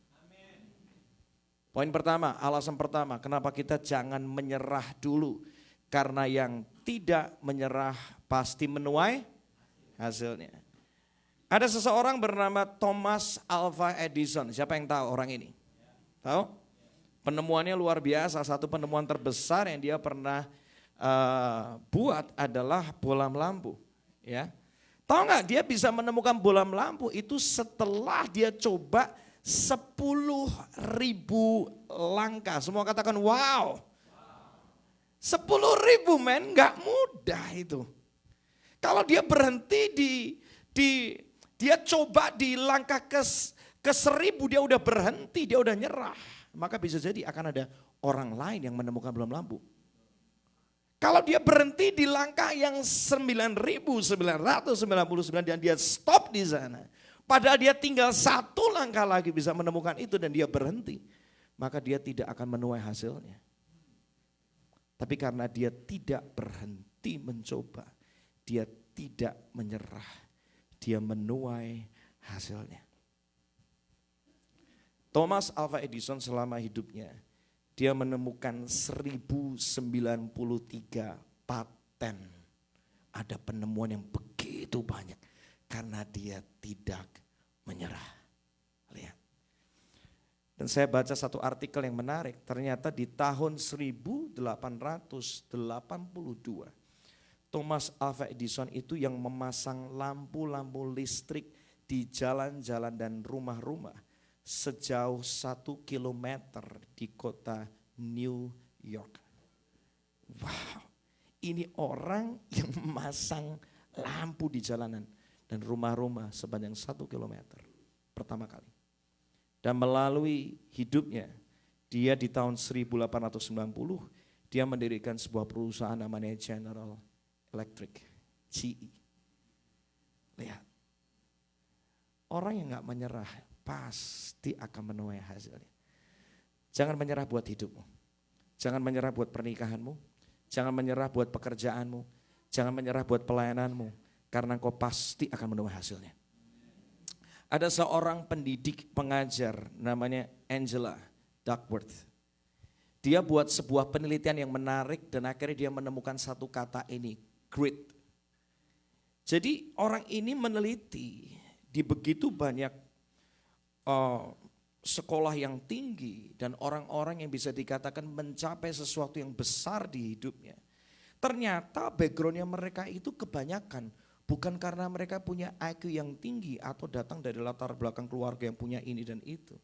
Poin pertama, alasan pertama, kenapa kita jangan menyerah dulu. Karena yang tidak menyerah pasti menuai hasilnya. Ada seseorang bernama Thomas Alva Edison. Siapa yang tahu orang ini? Tahu? Penemuannya luar biasa. Satu penemuan terbesar yang dia pernah buat adalah bolam lampu. Ya, tahu nggak? Dia bisa menemukan bolam lampu itu setelah dia coba 10.000 langkah. Semua katakan wow. 10.000 men, nggak mudah itu. Kalau dia berhenti dia coba di langkah ke 1.000 dia udah berhenti, dia udah nyerah. Maka bisa jadi akan ada orang lain yang menemukan bolam lampu. Kalau dia berhenti di langkah yang 9.999 dan dia stop di sana. Padahal dia tinggal 1 langkah lagi bisa menemukan itu dan dia berhenti. Maka dia tidak akan menuai hasilnya. Tapi karena dia tidak berhenti pasti mencoba, dia tidak menyerah, dia menuai hasilnya. Thomas Alva Edison selama hidupnya, dia menemukan 1093 paten. Ada penemuan yang begitu banyak karena dia tidak menyerah. Lihat. Dan saya baca satu artikel yang menarik, ternyata di tahun 1882, Thomas Alva Edison itu yang memasang lampu-lampu listrik di jalan-jalan dan rumah-rumah sejauh 1 kilometer di kota New York. Wow, ini orang yang memasang lampu di jalanan dan rumah-rumah sepanjang 1 kilometer pertama kali. Dan melalui hidupnya, dia di tahun 1890, dia mendirikan sebuah perusahaan namanya General Electric, GE. Lihat, orang yang gak menyerah pasti akan menuai hasilnya. Jangan menyerah buat hidupmu, jangan menyerah buat pernikahanmu, jangan menyerah buat pekerjaanmu, jangan menyerah buat pelayananmu, karena kau pasti akan menuai hasilnya. Ada seorang pendidik pengajar namanya Angela Duckworth. Dia buat sebuah penelitian yang menarik dan akhirnya dia menemukan satu kata ini, grit. Jadi orang ini meneliti di begitu banyak sekolah yang tinggi dan orang-orang yang bisa dikatakan mencapai sesuatu yang besar di hidupnya. Ternyata backgroundnya mereka itu kebanyakan bukan karena mereka punya IQ yang tinggi atau datang dari latar belakang keluarga yang punya ini dan itu.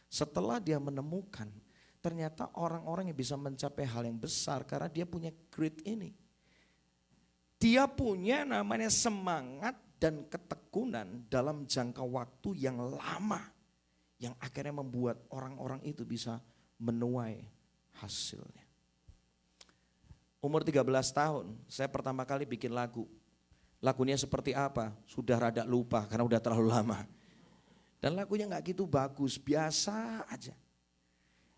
Setelah dia menemukan, ternyata orang-orang yang bisa mencapai hal yang besar karena dia punya grit ini. Dia punya namanya semangat dan ketekunan dalam jangka waktu yang lama. Yang akhirnya membuat orang-orang itu bisa menuai hasilnya. Umur 13 tahun, saya pertama kali bikin lagu. Lagunya seperti apa? Sudah rada lupa karena udah terlalu lama. Dan lagunya gak gitu bagus, biasa aja.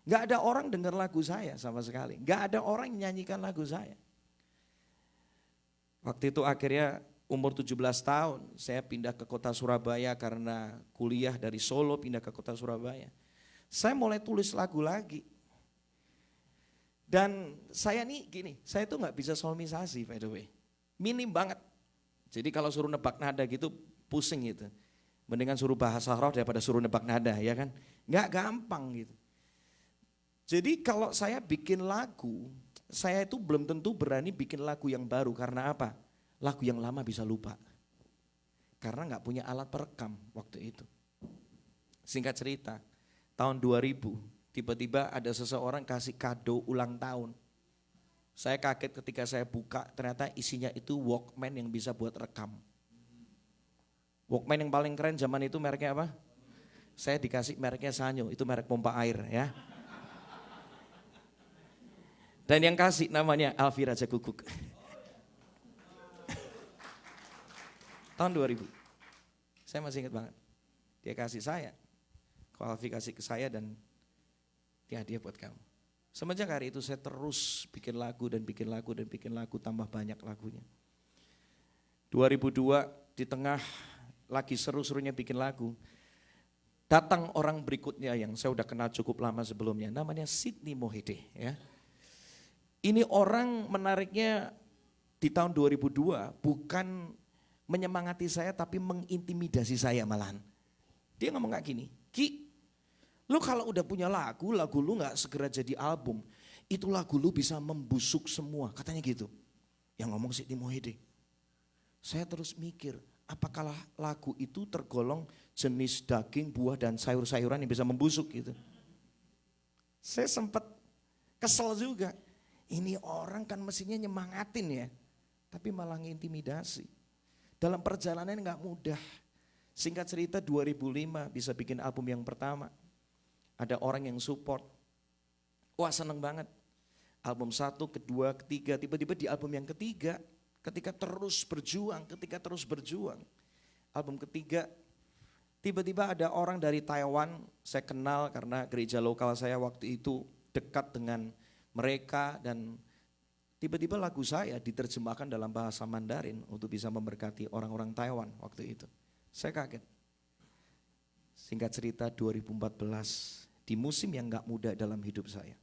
Gak ada orang dengar lagu saya sama sekali. Gak ada orang yang nyanyikan lagu saya. Waktu itu akhirnya umur 17 tahun saya pindah ke kota Surabaya karena kuliah dari Solo pindah ke kota Surabaya. Saya mulai tulis lagu lagi. Dan saya nih gini, saya tuh gak bisa solmisasi by the way. Minim banget. Jadi kalau suruh nebak nada gitu pusing gitu. Mendingan suruh bahasa roh daripada suruh nebak nada ya kan. Gak gampang gitu. Jadi kalau saya bikin lagu, saya itu belum tentu berani bikin lagu yang baru. Karena apa? Lagu yang lama bisa lupa. Karena gak punya alat perekam waktu itu. Singkat cerita, tahun 2000 tiba-tiba ada seseorang kasih kado ulang tahun. Saya kaget ketika saya buka, ternyata isinya itu Walkman yang bisa buat rekam. Walkman yang paling keren zaman itu mereknya apa? Saya dikasih mereknya Sanyo, itu merek pompa air ya. Dan yang kasih namanya Alfi Raja Guguk. Tahun 2000, saya masih ingat banget. Dia kasih saya, kalau Alfi kasih ke saya dan dia hadiah buat kamu. Semenjak hari itu saya terus bikin lagu dan bikin lagu dan bikin lagu, tambah banyak lagunya. 2002 di tengah lagi seru-serunya bikin lagu, datang orang berikutnya yang saya udah kenal cukup lama sebelumnya, namanya Sidney Mohede ya. Ini orang menariknya di tahun 2002 bukan menyemangati saya tapi mengintimidasi saya malahan. Dia ngomong kayak gini, Ki, lu kalau udah punya lagu lu gak segera jadi album, itu lagu lu bisa membusuk semua, katanya gitu. Yang ngomong Sidney Mohede. Saya terus mikir, apakah lagu itu tergolong jenis daging, buah dan sayur-sayuran yang bisa membusuk gitu. Saya sempat kesel juga. Ini orang kan mestinya nyemangatin ya, tapi malah ngintimidasi. Dalam perjalanan gak mudah. Singkat cerita 2005 bisa bikin album yang pertama. Ada orang yang support. Wah seneng banget. Album 1, kedua, ketiga, tiba-tiba di album yang ketiga, ketika terus berjuang. Album ketiga, tiba-tiba ada orang dari Taiwan, saya kenal karena gereja lokal saya waktu itu dekat dengan mereka dan tiba-tiba lagu saya diterjemahkan dalam bahasa Mandarin untuk bisa memberkati orang-orang Taiwan waktu itu. Saya kaget. Singkat cerita 2014, di musim yang gak mudah dalam hidup saya,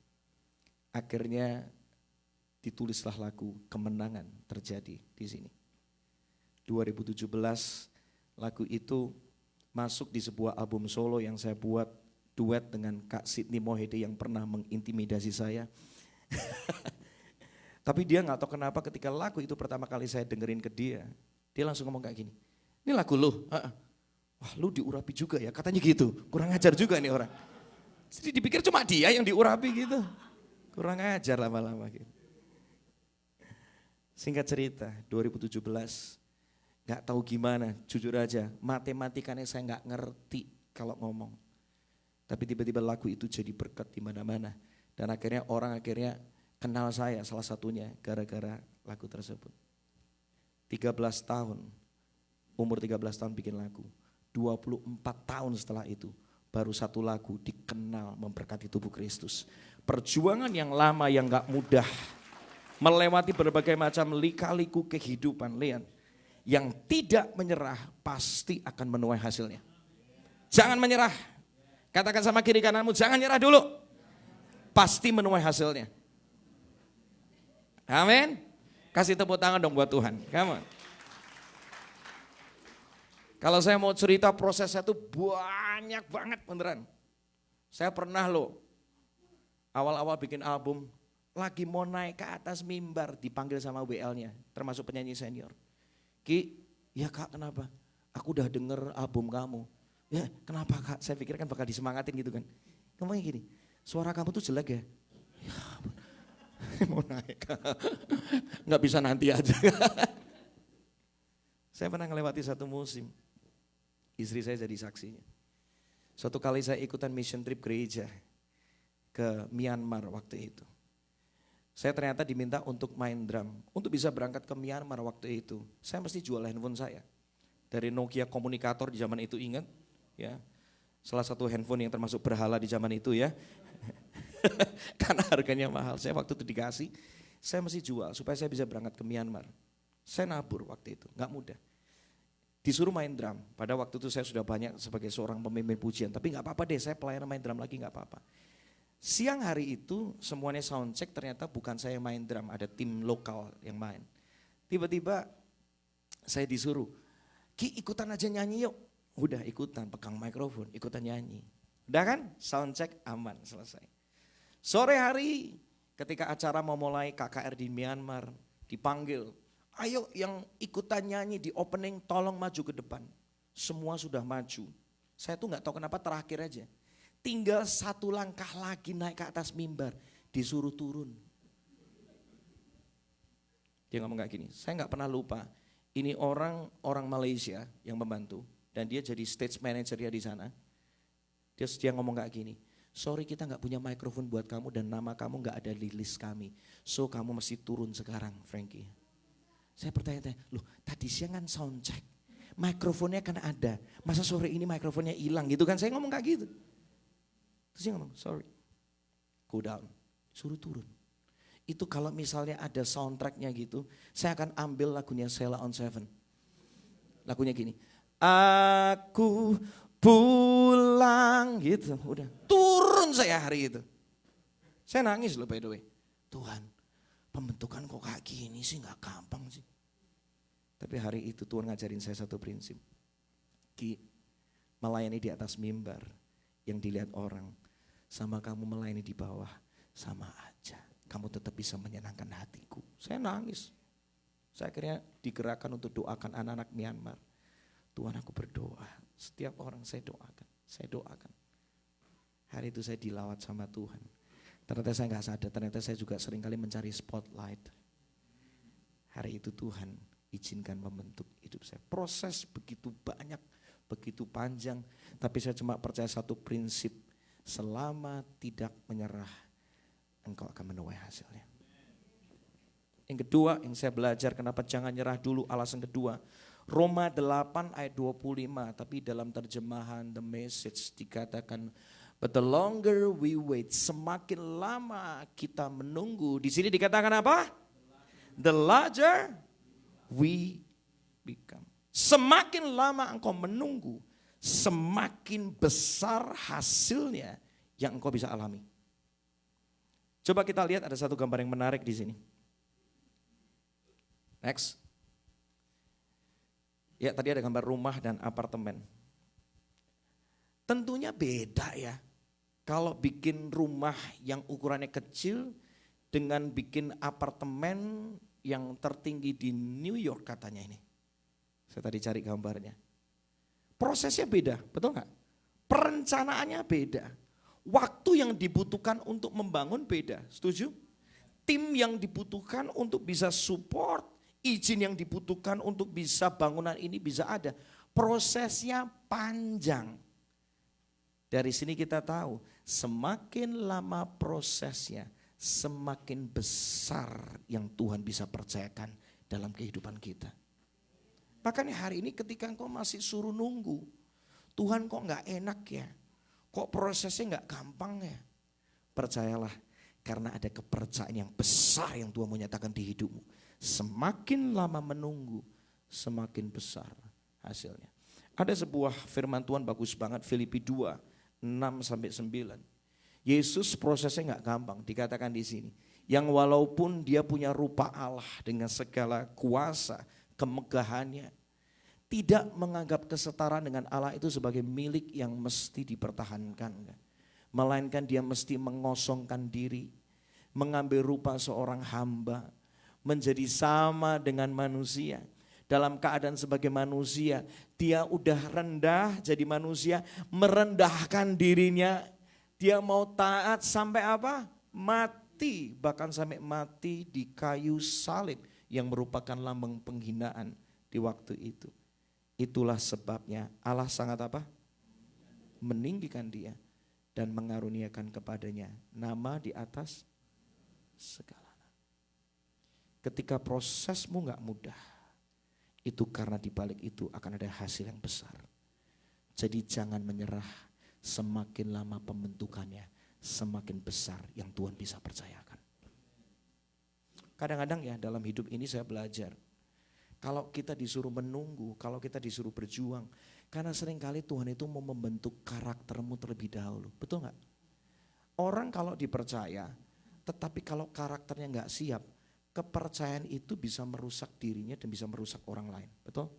akhirnya ditulislah lagu Kemenangan Terjadi di sini. 2017 lagu itu masuk di sebuah album solo yang saya buat duet dengan Kak Sydney Mohede yang pernah mengintimidasi saya. Tapi dia gak tahu kenapa ketika lagu itu pertama kali saya dengerin ke dia langsung ngomong kayak gini, ini lagu lu? Wah lu diurapi juga ya, katanya gitu, kurang ajar juga nih orang. Jadi dipikir cuma dia yang diurapi gitu, kurang ajar lama-lama gitu. Singkat cerita, 2017, gak tahu gimana, jujur aja, matematikanya saya gak ngerti kalau ngomong. Tapi tiba-tiba lagu itu jadi berkat di mana-mana. Dan akhirnya orang kenal saya salah satunya gara-gara lagu tersebut. 13 tahun, umur 13 tahun bikin lagu. 24 tahun setelah itu, baru satu lagu dikenal memberkati tubuh Kristus. Perjuangan yang lama yang gak mudah. Melewati berbagai macam lika-liku kehidupan, lihat. Yang tidak menyerah pasti akan menuai hasilnya. Jangan menyerah. Katakan sama kiri kananmu, jangan nyerah dulu. Pasti menuai hasilnya. Amin. Kasih tepuk tangan dong buat Tuhan. Come on. Kalau saya mau cerita prosesnya tuh banyak banget beneran. Saya pernah loh, awal-awal bikin album, lagi mau naik ke atas mimbar dipanggil sama WL-nya, termasuk penyanyi senior. Ki, ya Kak kenapa? Aku udah denger album kamu. Ya kenapa Kak? Saya pikir kan bakal disemangatin gitu kan. Ngomongnya gini, suara kamu tuh jelek ya. Ya mau naik, nggak bisa nanti aja. Saya pernah ngelewati satu musim, istri saya jadi saksinya. Suatu kali saya ikutan mission trip gereja ke Myanmar waktu itu. Saya ternyata diminta untuk main drum. Untuk bisa berangkat ke Myanmar waktu itu, saya mesti jual handphone saya. Dari Nokia komunikator di zaman itu, ingat ya. Salah satu handphone yang termasuk berhala di zaman itu ya. Karena harganya mahal. Saya waktu itu dikasih, saya mesti jual supaya saya bisa berangkat ke Myanmar. Saya nabur waktu itu, gak mudah. Disuruh main drum, pada waktu itu saya sudah banyak sebagai seorang pemimpin pujian. Tapi gak apa-apa deh, saya pelayanan main drum lagi gak apa-apa. Siang hari itu semuanya sound check, ternyata bukan saya yang main drum, ada tim lokal yang main. Tiba-tiba saya disuruh, Ki ikutan aja nyanyi yuk. Udah ikutan, pegang mikrofon, ikutan nyanyi. Udah kan, sound check aman, selesai. Sore hari ketika acara mau mulai KKR di Myanmar, dipanggil, ayo yang ikutan nyanyi di opening tolong maju ke depan. Semua sudah maju, saya tuh gak tahu kenapa terakhir aja. Tinggal satu langkah lagi naik ke atas mimbar, disuruh turun. Dia ngomong kayak gini, saya gak pernah lupa, ini orang Malaysia yang membantu, dan dia jadi stage manager ya di sana. Dia ngomong kayak gini, sorry kita gak punya mikrofon buat kamu dan nama kamu gak ada di list kami. So kamu mesti turun sekarang Frankie. Saya bertanya-tanya, loh tadi siang kan sound check, mikrofonnya kan ada, masa sore ini mikrofonnya hilang gitu kan, saya ngomong kayak gitu. Terus dia ngomong, sorry, go down, suruh turun. Itu kalau misalnya ada soundtracknya gitu, saya akan ambil lagunya Sheila on 7. Lagunya gini, aku pulang gitu, udah turun saya hari itu. Saya nangis loh by the way, Tuhan pembentukan kok kayak gini sih gak gampang sih. Tapi hari itu Tuhan ngajarin saya satu prinsip, Ki, melayani di atas mimbar yang dilihat orang, sama kamu melayani di bawah sama aja. Kamu tetap bisa menyenangkan hatiku. Saya nangis. Saya akhirnya digerakkan untuk doakan anak-anak Myanmar. Tuhan aku berdoa, setiap orang saya doakan. Hari itu saya dilawat sama Tuhan. Ternyata saya gak sadar, ternyata saya juga seringkali mencari spotlight. Hari itu Tuhan izinkan membentuk hidup saya. Proses begitu banyak, begitu panjang, tapi saya cuma percaya satu prinsip, selama tidak menyerah, engkau akan menuai hasilnya. Yang kedua yang saya belajar, kenapa jangan nyerah dulu, alasan kedua, Roma 8 ayat 25, tapi dalam terjemahan The Message dikatakan, but the longer we wait, semakin lama kita menunggu. Di sini dikatakan apa? the larger we become. Semakin lama engkau menunggu, semakin besar hasilnya yang engkau bisa alami. Coba kita lihat ada satu gambar yang menarik di sini. Next. Ya, tadi ada gambar rumah dan apartemen. Tentunya beda ya. Kalau bikin rumah yang ukurannya kecil dengan bikin apartemen yang tertinggi di New York katanya ini. Saya tadi cari gambarnya. Prosesnya beda, betul nggak? Perencanaannya beda. Waktu yang dibutuhkan untuk membangun beda, setuju? Tim yang dibutuhkan untuk bisa support, izin yang dibutuhkan untuk bisa bangunan ini bisa ada. Prosesnya panjang. Dari sini kita tahu, semakin lama prosesnya, semakin besar yang Tuhan bisa percayakan dalam kehidupan kita. Makanya hari ini ketika engkau masih suruh nunggu, Tuhan kok gak enak ya, kok prosesnya gak gampang ya. Percayalah, karena ada kepercayaan yang besar yang Tuhan menyatakan di hidupmu. Semakin lama menunggu, semakin besar hasilnya. Ada sebuah firman Tuhan bagus banget, Filipi 2, 6-9. Yesus prosesnya gak gampang, dikatakan di sini. Yang walaupun dia punya rupa Allah dengan segala kuasa, kemegahannya, tidak menganggap kesetaraan dengan Allah itu sebagai milik yang mesti dipertahankan. Melainkan dia mesti mengosongkan diri, mengambil rupa seorang hamba, menjadi sama dengan manusia. Dalam keadaan sebagai manusia, dia udah rendah jadi manusia, merendahkan dirinya. Dia mau taat sampai apa? Mati, bahkan sampai mati di kayu salib yang merupakan lambang penghinaan di waktu itu. Itulah sebabnya Allah sangat apa? Meninggikan dia dan mengaruniakan kepadanya nama di atas segala. Ketika prosesmu gak mudah, itu karena di balik itu akan ada hasil yang besar. Jadi jangan menyerah, semakin lama pembentukannya, semakin besar yang Tuhan bisa percayakan. Kadang-kadang ya dalam hidup ini saya belajar, kalau kita disuruh menunggu, kalau kita disuruh berjuang, karena seringkali Tuhan itu mau membentuk karaktermu terlebih dahulu, betul gak? Orang kalau dipercaya, tetapi kalau karakternya gak siap, kepercayaan itu bisa merusak dirinya dan bisa merusak orang lain, betul?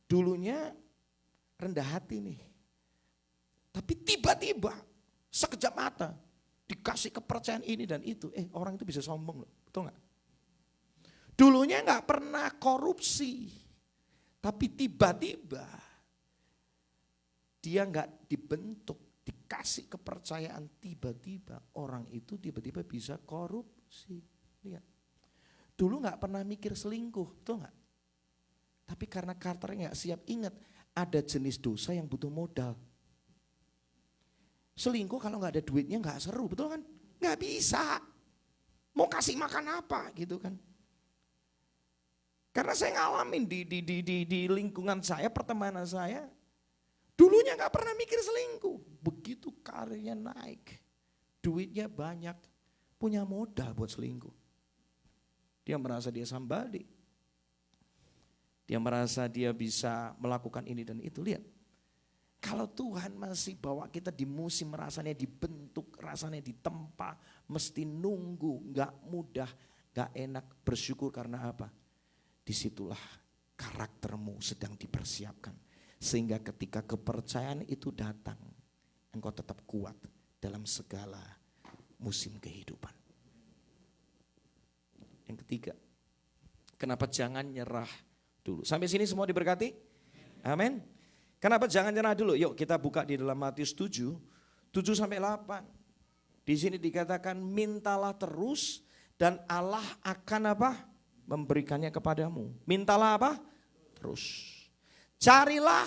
Dulunya rendah hati nih, tapi tiba-tiba sekejap mata dikasih kepercayaan ini dan itu, orang itu bisa sombong loh, betul gak? Dulunya gak pernah korupsi, tapi tiba-tiba dia gak dibentuk, dikasih kepercayaan, tiba-tiba orang itu tiba-tiba bisa korupsi. Lihat. Dulu gak pernah mikir selingkuh, betul gak? Tapi karena karakternya gak siap, ingat ada jenis dosa yang butuh modal. Selingkuh kalau gak ada duitnya gak seru, betul kan? Gak bisa. Mau kasih makan apa gitu kan? Karena saya ngalamin di lingkungan saya, pertemanan saya, dulunya gak pernah mikir selingkuh. Begitu karirnya naik, duitnya banyak, punya modal buat selingkuh. Dia merasa dia somebody. Dia merasa dia bisa melakukan ini dan itu. Lihat, kalau Tuhan masih bawa kita di musim rasanya dibentuk, rasanya ditempa, mesti nunggu, gak mudah, gak enak, bersyukur karena apa? Disitulah karaktermu sedang dipersiapkan. Sehingga ketika kepercayaan itu datang, engkau tetap kuat dalam segala musim kehidupan. Yang ketiga, kenapa jangan nyerah dulu? Sampai sini semua diberkati? Amin. Kenapa jangan nyerah dulu? Yuk kita buka di dalam Matius 7, 7-8. Di sini dikatakan mintalah terus dan Allah akan apa? Memberikannya kepadamu. Mintalah apa? Terus. Carilah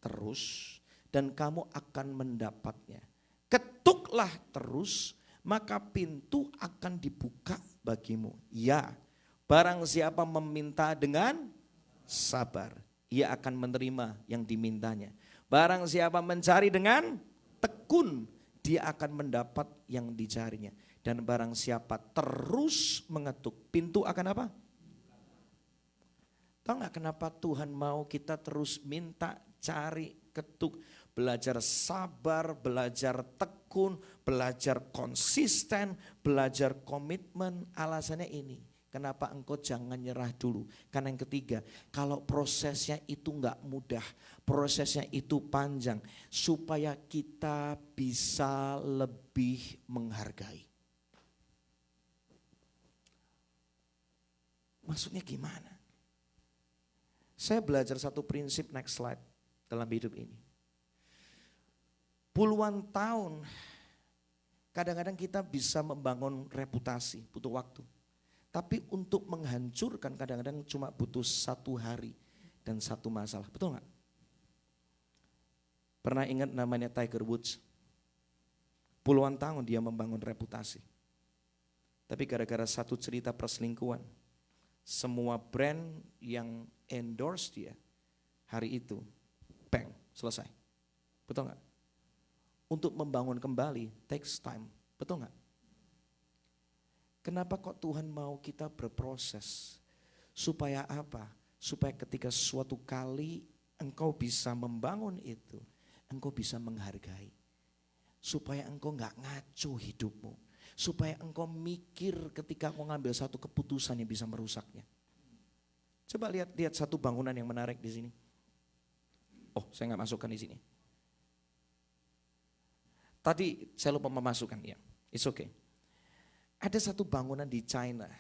terus dan kamu akan mendapatnya. Ketuklah terus, maka pintu akan dibuka bagimu. Ya, barang siapa meminta dengan sabar, ia akan menerima yang dimintanya. Barang siapa mencari dengan tekun, dia akan mendapat yang dicarinya. Dan barang siapa terus mengetuk, pintu akan apa? Tahu gak kenapa Tuhan mau kita terus minta, cari, ketuk, belajar sabar, belajar tekun, belajar konsisten, belajar komitmen. Alasannya ini, kenapa engkau jangan nyerah dulu. Karena yang ketiga, kalau prosesnya itu gak mudah, prosesnya itu panjang, supaya kita bisa lebih menghargai. Maksudnya gimana? Saya belajar satu prinsip, next slide, dalam hidup ini. Puluhan tahun, kadang-kadang kita bisa membangun reputasi, butuh waktu. Tapi untuk menghancurkan kadang-kadang cuma butuh 1 hari dan 1 masalah, betul gak? Pernah ingat namanya Tiger Woods? Puluhan tahun dia membangun reputasi. Tapi gara-gara satu cerita perselingkuhan, semua brand yang endorse dia hari itu, bang, selesai. Betul gak? Untuk membangun kembali takes time, betul gak? Kenapa kok Tuhan mau kita berproses? Supaya apa? Supaya ketika suatu kali engkau bisa membangun itu, engkau bisa menghargai. Supaya engkau gak ngaco hidupmu. Supaya engkau mikir ketika engkau ngambil satu keputusan yang bisa merusaknya. Coba lihat satu bangunan yang menarik di sini. Oh, saya nggak masukkan di sini. Tadi saya lupa memasukkan, ya. It's okay. Ada satu bangunan di China.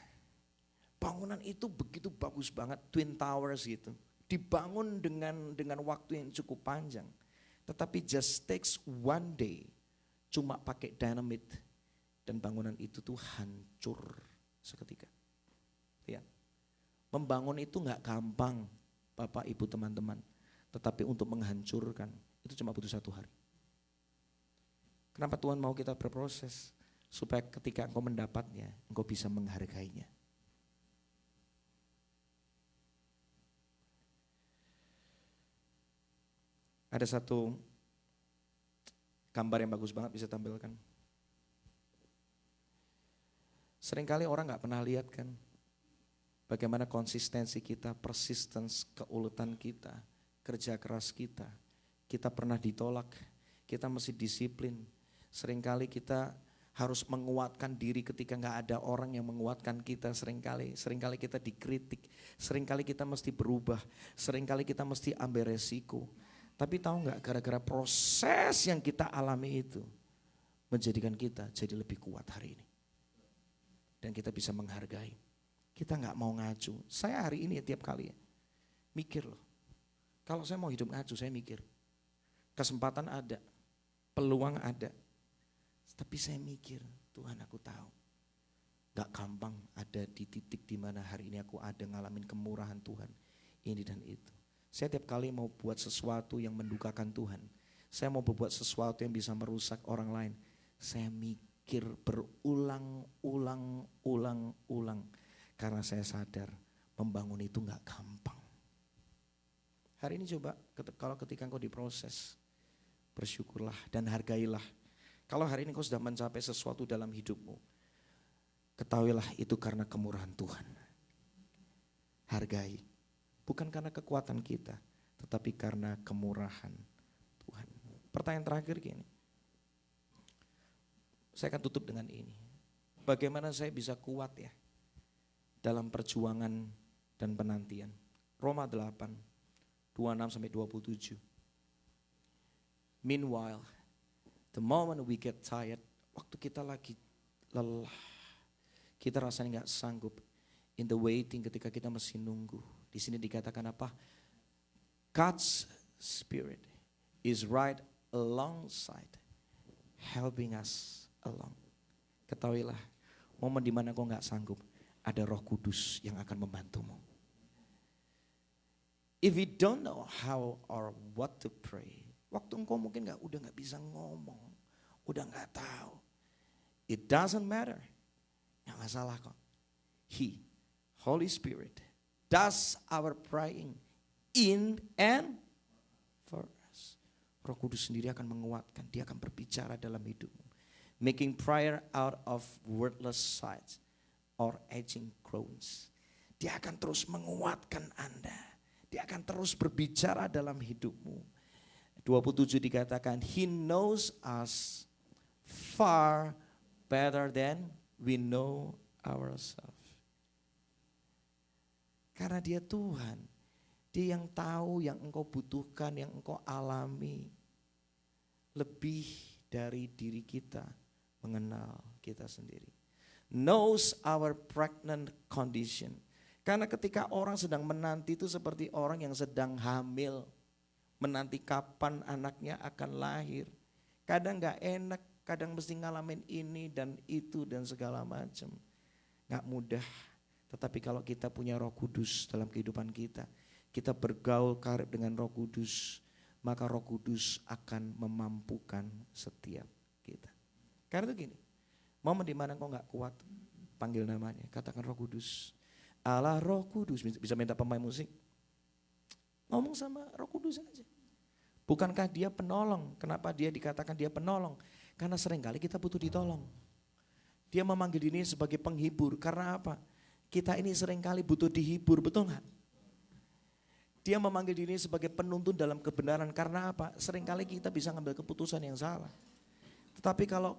Bangunan itu begitu bagus banget, Twin Towers gitu. Dibangun dengan waktu yang cukup panjang. Tetapi just takes one day, cuma pakai dynamite. Dan bangunan itu tuh hancur seketika. Ya. Membangun itu gak gampang, Bapak, Ibu, teman-teman. Tetapi untuk menghancurkan, itu cuma butuh 1 hari. Kenapa Tuhan mau kita berproses? Supaya ketika engkau mendapatnya, engkau bisa menghargainya. Ada satu gambar yang bagus banget bisa tampilkan. Seringkali orang gak pernah lihat kan, bagaimana konsistensi kita, persistence, keuletan kita, kerja keras kita. Kita pernah ditolak, kita mesti disiplin. Seringkali kita harus menguatkan diri ketika gak ada orang yang menguatkan kita. Seringkali kita dikritik, seringkali kita mesti berubah, seringkali kita mesti ambil resiko. Tapi tahu gak, gara-gara proses yang kita alami itu menjadikan kita jadi lebih kuat hari ini. Dan kita bisa menghargai. Kita gak mau ngacu. Saya hari ini tiap kali mikir loh. Kalau saya mau hidup ngacu, saya mikir. Kesempatan ada, peluang ada. Tapi saya mikir, Tuhan aku tahu. Gak gampang ada di titik dimana hari ini aku ada ngalamin kemurahan Tuhan. Ini dan itu. Saya tiap kali mau buat sesuatu yang mendukakan Tuhan. Saya mau berbuat sesuatu yang bisa merusak orang lain. Saya mikir berulang-ulang. Karena saya sadar membangun itu gak gampang. Hari ini coba kalau ketika engkau diproses, bersyukurlah dan hargailah. Kalau hari ini kau sudah mencapai sesuatu dalam hidupmu, ketahuilah itu karena kemurahan Tuhan. Hargai, bukan karena kekuatan kita, tetapi karena kemurahan Tuhan. Pertanyaan terakhir gini, saya akan tutup dengan ini. Bagaimana saya bisa kuat ya dalam perjuangan dan penantian? Roma 8, 26-27. Meanwhile, the moment we get tired, waktu kita lagi lelah, kita rasanya gak sanggup, in the waiting, ketika kita masih nunggu. Di sini dikatakan apa? God's Spirit is right alongside, helping us along. Ketahuilah, momen dimana kau gak sanggup, ada Roh Kudus yang akan membantumu. If you don't know how or what to pray, waktu engkau mungkin udah gak bisa ngomong, udah gak tahu, it doesn't matter, gak masalah kok. He, Holy Spirit, does our praying in and for us. Roh Kudus sendiri akan menguatkan, dia akan berbicara dalam hidupmu. making prayer out of wordless sights or aging groans. Dia akan terus menguatkan Anda. Dia akan terus berbicara dalam hidupmu. 27 dikatakan, He knows us far better than we know ourselves. Karena dia Tuhan. Dia yang tahu yang engkau butuhkan, yang engkau alami. Lebih dari diri kita mengenal kita sendiri. Knows our pregnant condition. Karena ketika orang sedang menanti itu seperti orang yang sedang hamil. Menanti kapan anaknya akan lahir. Kadang gak enak, kadang mesti ngalamin ini dan itu dan segala macam. Gak mudah. Tetapi kalau kita punya Roh Kudus dalam kehidupan kita, kita bergaul karib dengan Roh Kudus, maka Roh Kudus akan memampukan setiap kita. Karena itu gini, momen di mana engkau gak kuat, panggil namanya, katakan Roh Kudus. Allah Roh Kudus, bisa minta pemain musik. Ngomong sama Roh Kudus aja. Bukankah dia penolong? Kenapa dia dikatakan dia penolong? Karena seringkali kita butuh ditolong. Dia memanggil dirinya sebagai penghibur, karena apa? Kita ini seringkali butuh dihibur, betul gak? Dia memanggil dirinya sebagai penuntun dalam kebenaran, karena apa? Seringkali kita bisa ngambil keputusan yang salah. Tetapi kalau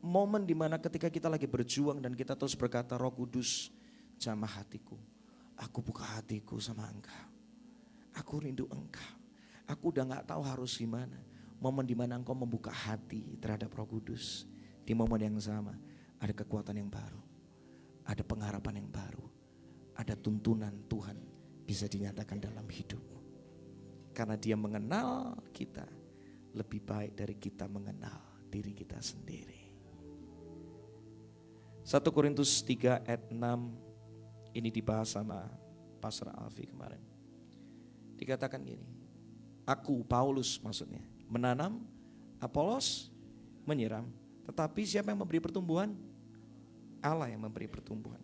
momen dimana ketika kita lagi berjuang dan kita terus berkata, Roh Kudus, jamah hatiku, aku buka hatiku sama engkau. Aku rindu engkau. Aku udah gak tahu harus gimana. Momen dimana engkau membuka hati terhadap Roh Kudus. Di momen yang sama ada kekuatan yang baru. Ada pengharapan yang baru. Ada tuntunan Tuhan bisa dinyatakan dalam hidupmu. Karena dia mengenal kita lebih baik dari kita mengenal diri kita sendiri. 1 Korintus 3 ayat 6 ini dibahas sama Pastor Alfi kemarin. Dikatakan gini, aku Paulus maksudnya menanam, Apolos menyiram, tetapi siapa yang memberi pertumbuhan? Allah yang memberi pertumbuhan.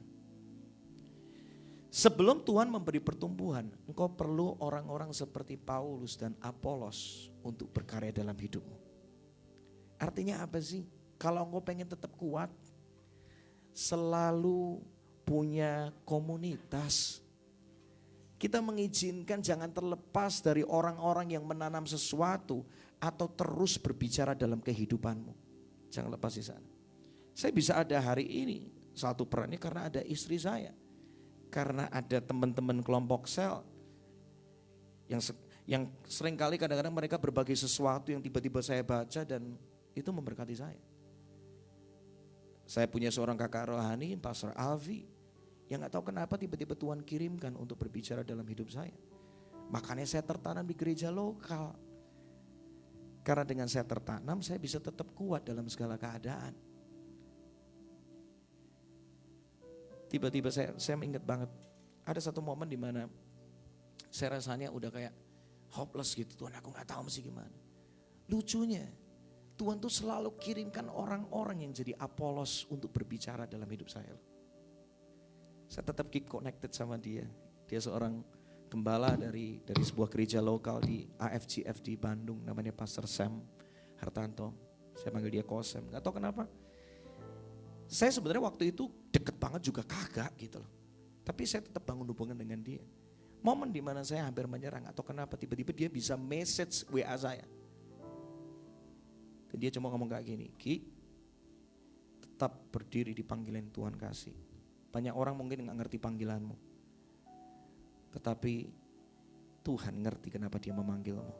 Sebelum Tuhan memberi pertumbuhan, engkau perlu orang-orang seperti Paulus dan Apolos untuk berkarya dalam hidupmu. Artinya apa sih? Kalau engkau pengen tetap kuat, selalu punya komunitas. Kita mengizinkan jangan terlepas dari orang-orang yang menanam sesuatu atau terus berbicara dalam kehidupanmu. Jangan lepas di sana. Saya bisa ada hari ini, satu perannya karena ada istri saya. Karena ada teman-teman kelompok sel yang seringkali kadang-kadang mereka berbagi sesuatu yang tiba-tiba saya baca dan itu memberkati saya. Saya punya seorang kakak rohani, Pastor Alfi, yang gak tahu kenapa tiba-tiba Tuhan kirimkan untuk berbicara dalam hidup saya. Makanya saya tertanam di gereja lokal. Karena dengan saya tertanam, saya bisa tetap kuat dalam segala keadaan. Tiba-tiba saya ingat banget, ada satu momen di mana saya rasanya udah kayak hopeless gitu. Tuhan, aku gak tahu mesti gimana. Lucunya, Tuhan tuh selalu kirimkan orang-orang yang jadi Apolos untuk berbicara dalam hidup saya. Saya tetap keep connected sama dia. Dia seorang gembala dari sebuah gereja lokal di AFGF di Bandung, namanya Pastor Sam Hartanto. Saya panggil dia Kosem. Gak tahu kenapa. Saya sebenarnya waktu itu deket banget juga kagak gitu loh. Tapi saya tetap bangun hubungan dengan dia. Momen dimana saya hampir menyerang atau kenapa tiba-tiba dia bisa message WA saya. Dan dia cuma ngomong kayak gini, Ki, tetap berdiri di panggilan Tuhan kasih. Banyak orang mungkin gak ngerti panggilanmu. Tetapi Tuhan ngerti kenapa dia memanggilmu.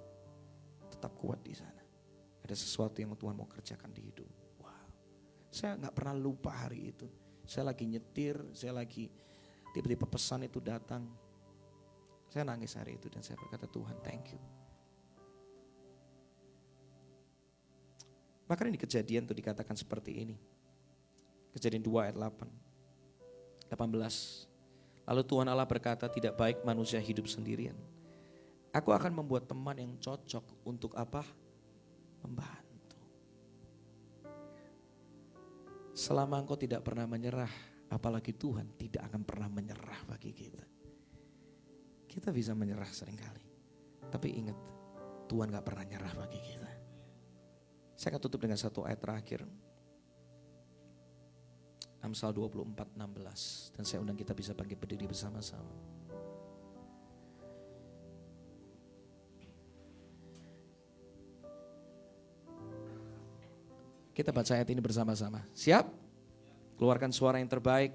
Tetap kuat di sana. Ada sesuatu yang Tuhan mau kerjakan di hidup. Wow. Saya gak pernah lupa hari itu. Saya lagi nyetir, saya lagi tiba-tiba pesan itu datang. Saya nangis hari itu dan saya berkata, Tuhan thank you. Bahkan di Kejadian itu dikatakan seperti ini. Kejadian 2 ayat 18. Lalu Tuhan Allah berkata, tidak baik manusia hidup sendirian. Aku akan membuat teman yang cocok untuk apa? Membantu. Selama engkau tidak pernah menyerah, apalagi Tuhan tidak akan pernah menyerah bagi kita. Kita bisa menyerah seringkali. Tapi ingat, Tuhan gak pernah nyerah bagi kita. Saya akan tutup dengan satu ayat terakhir. Amsal 24:16. Dan saya undang kita bisa bangkit berdiri bersama-sama. Kita baca ayat ini bersama-sama. Siap? Keluarkan suara yang terbaik.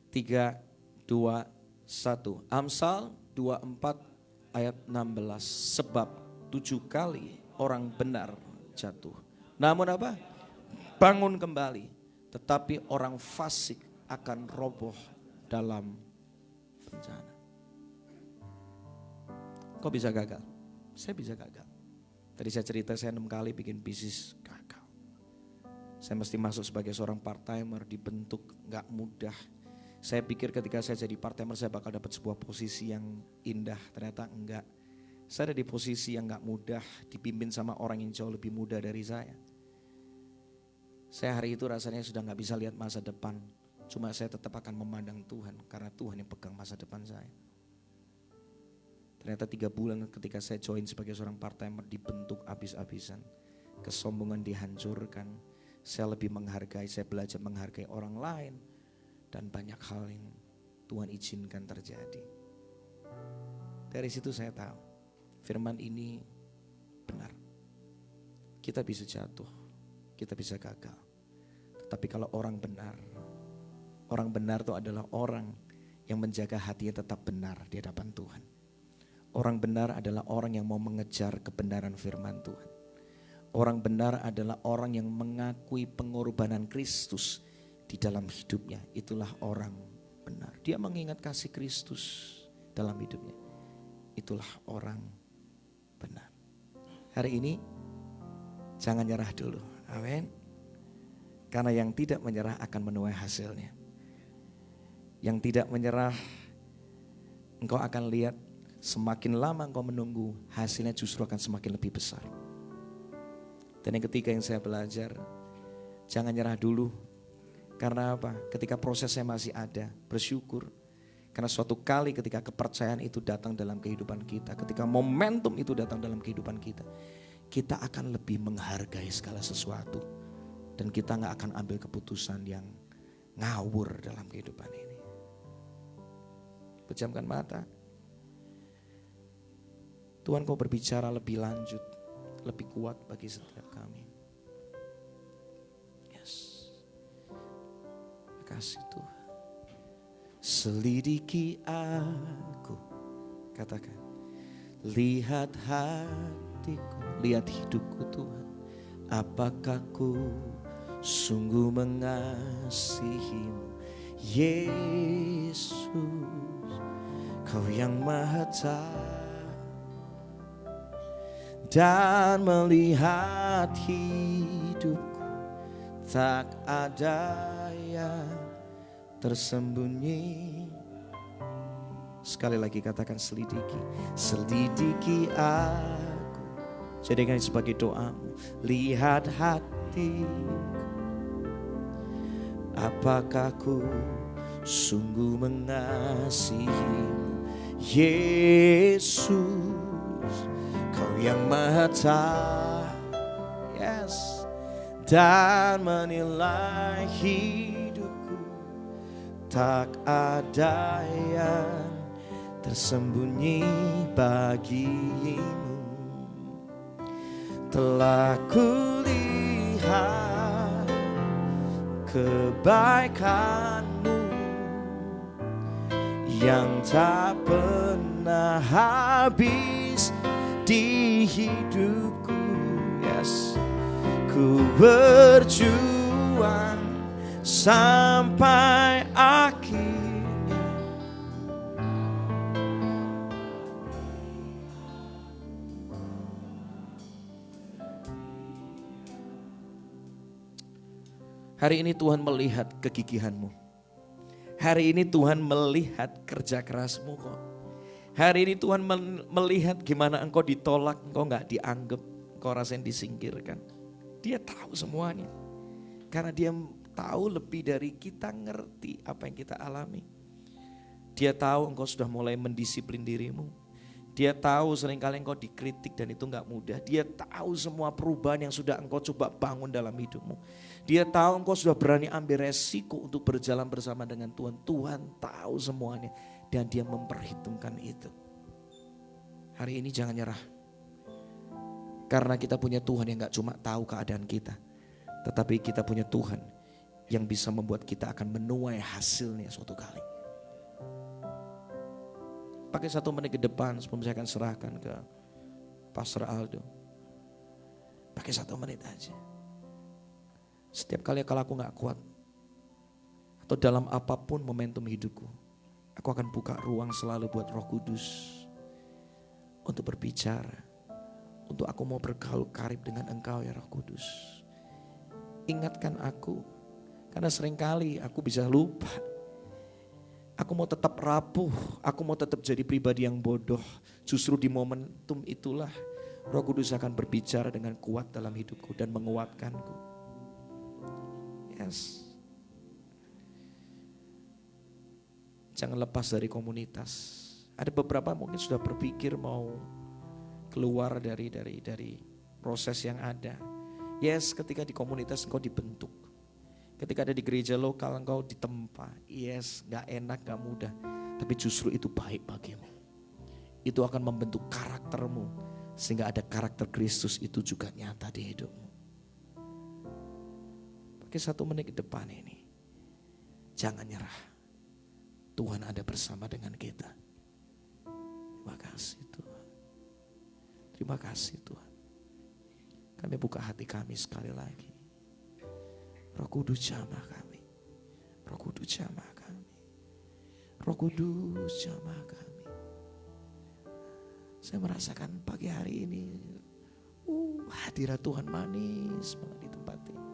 3, 2, 1. Amsal 24 ayat 16. Sebab 7 kali orang benar jatuh. Namun apa? Bangun kembali. Tetapi orang fasik akan roboh dalam bencana. Kok bisa gagal? Saya bisa gagal. Tadi saya cerita saya 6 kali bikin bisnis gagal. Saya mesti masuk sebagai seorang part-timer, dibentuk gak mudah. Saya pikir ketika saya jadi part-timer saya bakal dapat sebuah posisi yang indah, ternyata enggak. Saya ada di posisi yang gak mudah, dipimpin sama orang yang jauh lebih muda dari saya. Saya hari itu rasanya sudah gak bisa lihat masa depan. Cuma saya tetap akan memandang Tuhan, karena Tuhan yang pegang masa depan saya. Ternyata 3 bulan ketika saya join sebagai seorang part-timer dibentuk habis-habisan. Kesombongan dihancurkan. Saya lebih menghargai, saya belajar menghargai orang lain. Dan banyak hal yang Tuhan izinkan terjadi. Dari situ saya tahu firman ini benar. Kita bisa jatuh, kita bisa gagal. Tetapi kalau orang benar itu adalah orang yang menjaga hatinya tetap benar di hadapan Tuhan. Orang benar adalah orang yang mau mengejar kebenaran firman Tuhan. Orang benar adalah orang yang mengakui pengorbanan Kristus di dalam hidupnya. Itulah orang benar. Dia mengingat kasih Kristus dalam hidupnya. Itulah orang benar. Hari ini jangan nyerah dulu. Amin. Karena yang tidak menyerah akan menuai hasilnya. Yang tidak menyerah, engkau akan lihat semakin lama engkau menunggu, hasilnya justru akan semakin lebih besar. Dan yang ketiga yang saya belajar, jangan nyerah dulu. Karena apa? Ketika prosesnya masih ada, bersyukur. Karena suatu kali ketika kepercayaan itu datang dalam kehidupan kita, ketika momentum itu datang dalam kehidupan kita, kita akan lebih menghargai segala sesuatu. Dan kita gak akan ambil keputusan yang ngawur dalam kehidupan ini. Pejamkan mata. Tuhan kau berbicara lebih lanjut, lebih kuat bagi setiap kami. Yes. Terima kasih Tuhan. Selidiki aku, katakan. Lihat hatiku, lihat hidupku Tuhan. Apakah ku sungguh mengasihimu, Yesus, kau yang maha tahu. Dan melihat hidupku tak ada yang tersembunyi. Sekali lagi katakan selidiki. Selidiki aku. Jadikan ini sebagai doamu. Lihat hatiku. Apakah ku sungguh mengasihimu, Yesus, Kau yang maha tahu, yes, dan menilai hidupku. Tak ada yang tersembunyi bagimu. Telah kulihat kebaikanmu yang tak pernah habis di hidupku, yes. Ku berjuang sampai akhirnya. Hari ini Tuhan melihat kegigihanmu. Hari ini Tuhan melihat kerja kerasmu kok. Hari ini Tuhan melihat gimana engkau ditolak, engkau gak dianggap, engkau rasain disingkirkan. Dia tahu semuanya. Karena dia tahu lebih dari kita ngerti apa yang kita alami. Dia tahu engkau sudah mulai mendisiplin dirimu. Dia tahu seringkali engkau dikritik dan itu gak mudah. Dia tahu semua perubahan yang sudah engkau coba bangun dalam hidupmu. Dia tahu engkau sudah berani ambil resiko untuk berjalan bersama dengan Tuhan. Tuhan tahu semuanya dan dia memperhitungkan itu. Hari ini jangan nyerah. Karena kita punya Tuhan yang gak cuma tahu keadaan kita. Tetapi kita punya Tuhan yang bisa membuat kita akan menuai hasilnya suatu kali. Pakai 1 menit ke depan sebelum saya akan serahkan ke Pastor Aldo. Pakai 1 menit aja. Setiap kali kalau aku gak kuat, atau dalam apapun momentum hidupku, aku akan buka ruang selalu buat Roh Kudus untuk berbicara. Untuk aku mau bergaul karib dengan Engkau ya Roh Kudus. Ingatkan aku, karena seringkali aku bisa lupa. Aku mau tetap rapuh, aku mau tetap jadi pribadi yang bodoh. Justru di momentum itulah Roh Kudus akan berbicara dengan kuat dalam hidupku dan menguatkanku. Yes. Jangan lepas dari komunitas. Ada beberapa mungkin sudah berpikir mau keluar dari proses yang ada. Yes, ketika di komunitas engkau dibentuk. Ketika ada di gereja lokal engkau ditempa. Yes, gak enak, gak mudah. Tapi justru itu baik bagimu. Itu akan membentuk karaktermu. Sehingga ada karakter Kristus itu juga nyata di hidupmu. Pakai 1 menit ke depan ini. Jangan nyerah. Tuhan ada bersama dengan kita. Terima kasih Tuhan. Terima kasih Tuhan. Kami buka hati kami sekali lagi. Roh Kudus jamah kami. Roh Kudus jamah kami. Roh Kudus jamah kami. Saya merasakan pagi hari ini hadirat Tuhan manis banget di tempat ini.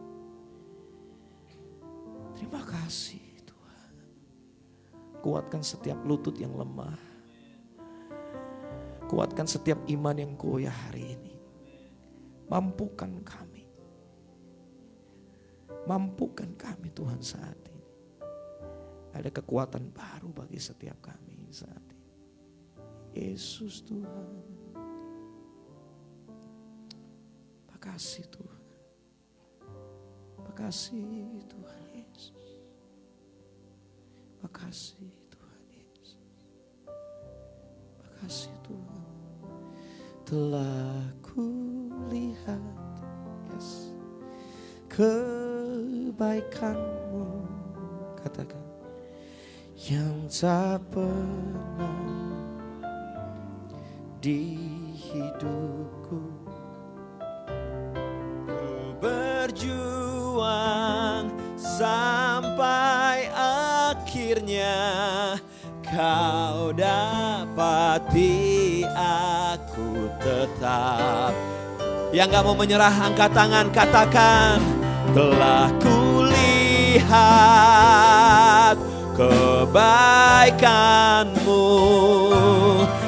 Terima kasih Tuhan. Kuatkan setiap lutut yang lemah. Kuatkan setiap iman yang goyah hari ini. Mampukan kami. Mampukan kami Tuhan saat ini. Ada kekuatan baru bagi setiap kami saat ini. Yesus Tuhan. Makasih Tuhan. Makasih Tuhan Yesus. Makasih Tuhan Yesus. Makasih Tuhan. Telah kulihat, yes, kebaikanmu, katakan, yang tak pernah di hidupku. Ku berjuang sampai akhirnya Kau dapati aku tetap. Yang gak mau menyerah angkat tangan, katakan, telah kulihat kebaikanmu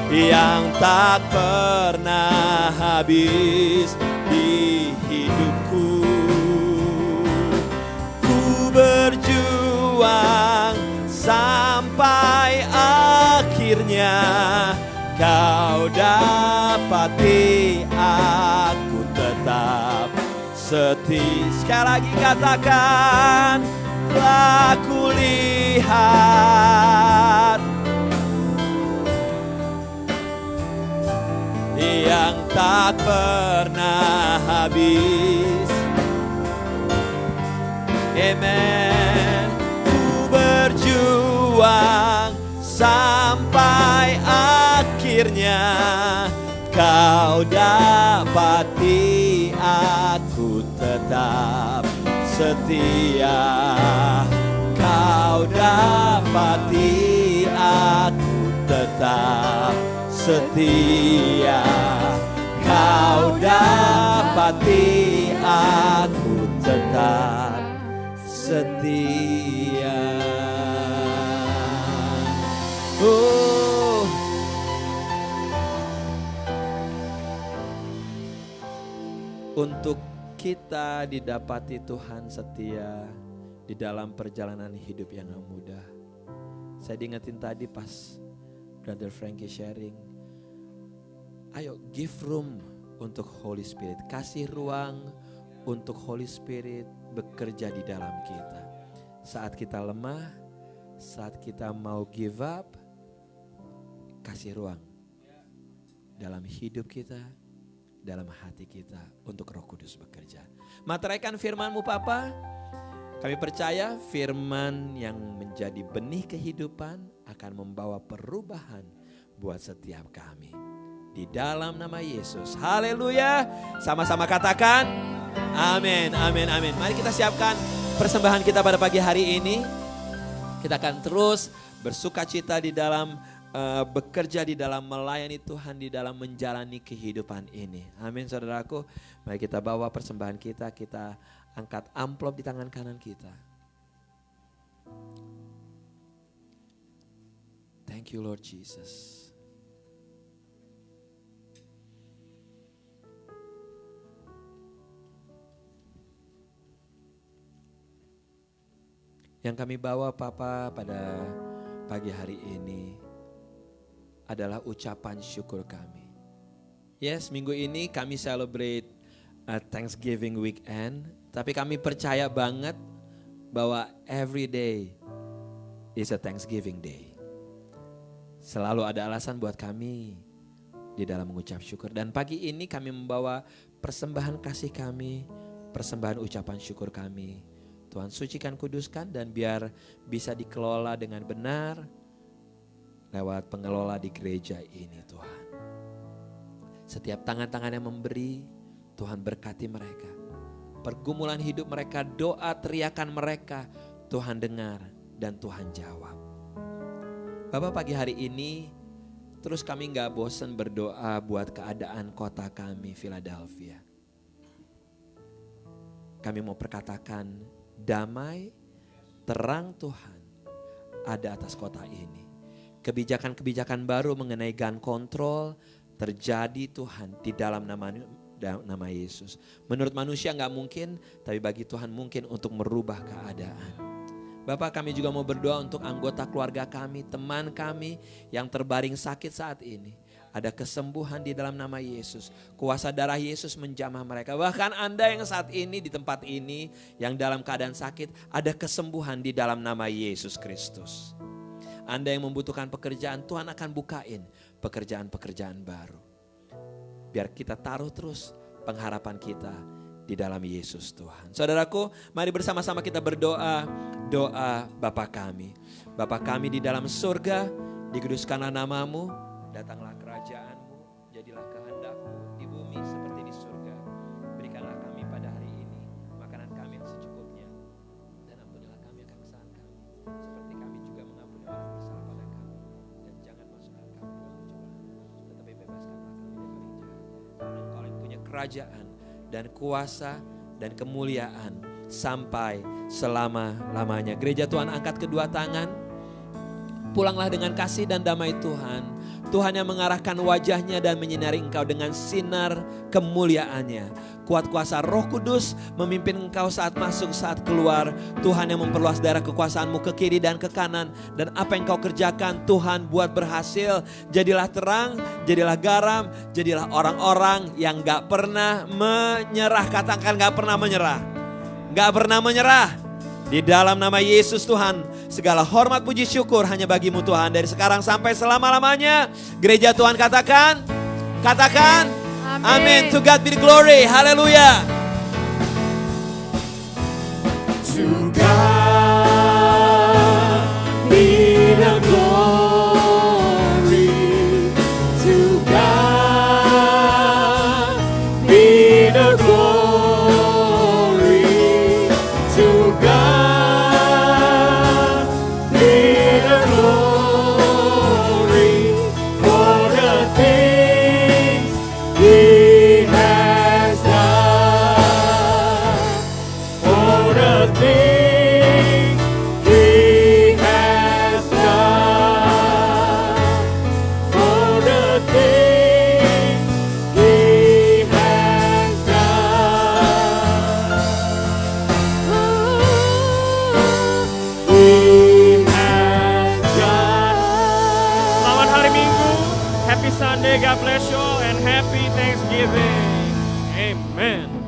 yang tak pernah habis di hidupku. Ku berjuang sampai akhirnya Kau dapati aku tetap setia. Sekali lagi katakan, telah kulihat yang tak pernah habis. Amen. Ku berjuang sampai akhirnya Kau dapati aku tetap setia. Kau dapati aku tetap setia. Kau dapati aku tetap setia. Untuk kita didapati Tuhan setia di dalam perjalanan hidup yang mudah. Saya diingetin tadi pas Brother Frankie sharing, Ayo give room untuk Holy Spirit. Kasih ruang untuk Holy Spirit bekerja di dalam kita. Saat kita lemah, saat kita mau give up, kasih ruang dalam hidup kita, dalam hati kita untuk Roh Kudus bekerja. Materaikan firman-Mu Papa. Kami percaya firman yang menjadi benih kehidupan akan membawa perubahan buat setiap kami. Di dalam nama Yesus. Haleluya. Sama-sama katakan. Amin, amin, amin. Mari kita siapkan persembahan kita pada pagi hari ini. Kita akan terus bersukacita di dalam bekerja di dalam melayani Tuhan, di dalam menjalani kehidupan ini. Amin saudaraku. Mari kita bawa persembahan kita, kita angkat amplop di tangan kanan kita. Thank you Lord Jesus. Yang kami bawa Papa pada pagi hari ini adalah ucapan syukur kami. Yes, minggu ini kami celebrate Thanksgiving weekend. Tapi kami percaya banget bahwa every day is a Thanksgiving day. Selalu ada alasan buat kami di dalam mengucap syukur. Dan pagi ini kami membawa persembahan kasih kami, persembahan ucapan syukur kami. Tuhan sucikan, kuduskan, dan biar bisa dikelola dengan benar lewat pengelola di gereja ini Tuhan. Setiap tangan-tangan yang memberi, Tuhan berkati mereka. Pergumulan hidup mereka, doa teriakan mereka, Tuhan dengar dan Tuhan jawab. Bapak pagi hari ini, terus kami gak bosan berdoa buat keadaan kota kami, Philadelphia. Kami mau perkatakan, damai, terang Tuhan ada atas kota ini. Kebijakan-kebijakan baru mengenai gun control terjadi Tuhan di dalam nama Yesus. Menurut manusia gak mungkin, tapi bagi Tuhan mungkin untuk merubah keadaan. Bapak kami juga mau berdoa untuk anggota keluarga kami, teman kami yang terbaring sakit saat ini. Ada kesembuhan di dalam nama Yesus. Kuasa darah Yesus menjamah mereka. Bahkan Anda yang saat ini di tempat ini yang dalam keadaan sakit, ada kesembuhan di dalam nama Yesus Kristus. Anda yang membutuhkan pekerjaan, Tuhan akan bukain pekerjaan-pekerjaan baru. Biar kita taruh terus pengharapan kita di dalam Yesus Tuhan. Saudaraku, mari bersama-sama kita berdoa. Doa Bapa kami. Bapa kami di dalam surga, dikuduskanlah namamu. Datanglah kerajaan-Mu, jadilah kehendak-Mu di bumi seperti di surga. Berikanlah kami pada hari ini makanan kami yang secukupnya. Dan ampunilah kami akan kesalahan kami, seperti kami juga mengampuni orang yang bersalah pada kami. Dan jangan masukkan kami dalam pencobaan, tetapi bebaskanlah kami dari yang jahat. Karena Engkau yang punya kerajaan dan kuasa dan kemuliaan sampai selama-lamanya. Gereja Tuhan angkat kedua tangan. Pulanglah dengan kasih dan damai Tuhan. Tuhan yang mengarahkan wajahnya dan menyinari engkau dengan sinar kemuliaannya. Kuat kuasa Roh Kudus memimpin engkau saat masuk, saat keluar. Tuhan yang memperluas daerah kekuasaanmu ke kiri dan ke kanan. Dan apa yang kau kerjakan Tuhan buat berhasil. Jadilah terang, jadilah garam, jadilah orang-orang yang gak pernah menyerah. Katakan gak pernah menyerah. Gak pernah menyerah. Di dalam nama Yesus Tuhan, segala hormat puji syukur hanya bagimu Tuhan. Dari sekarang sampai selama-lamanya. Gereja Tuhan katakan. Amin. To God be the glory. Haleluya. To God be the glory. To God be the glory. To God. God bless you all and giving. Amen.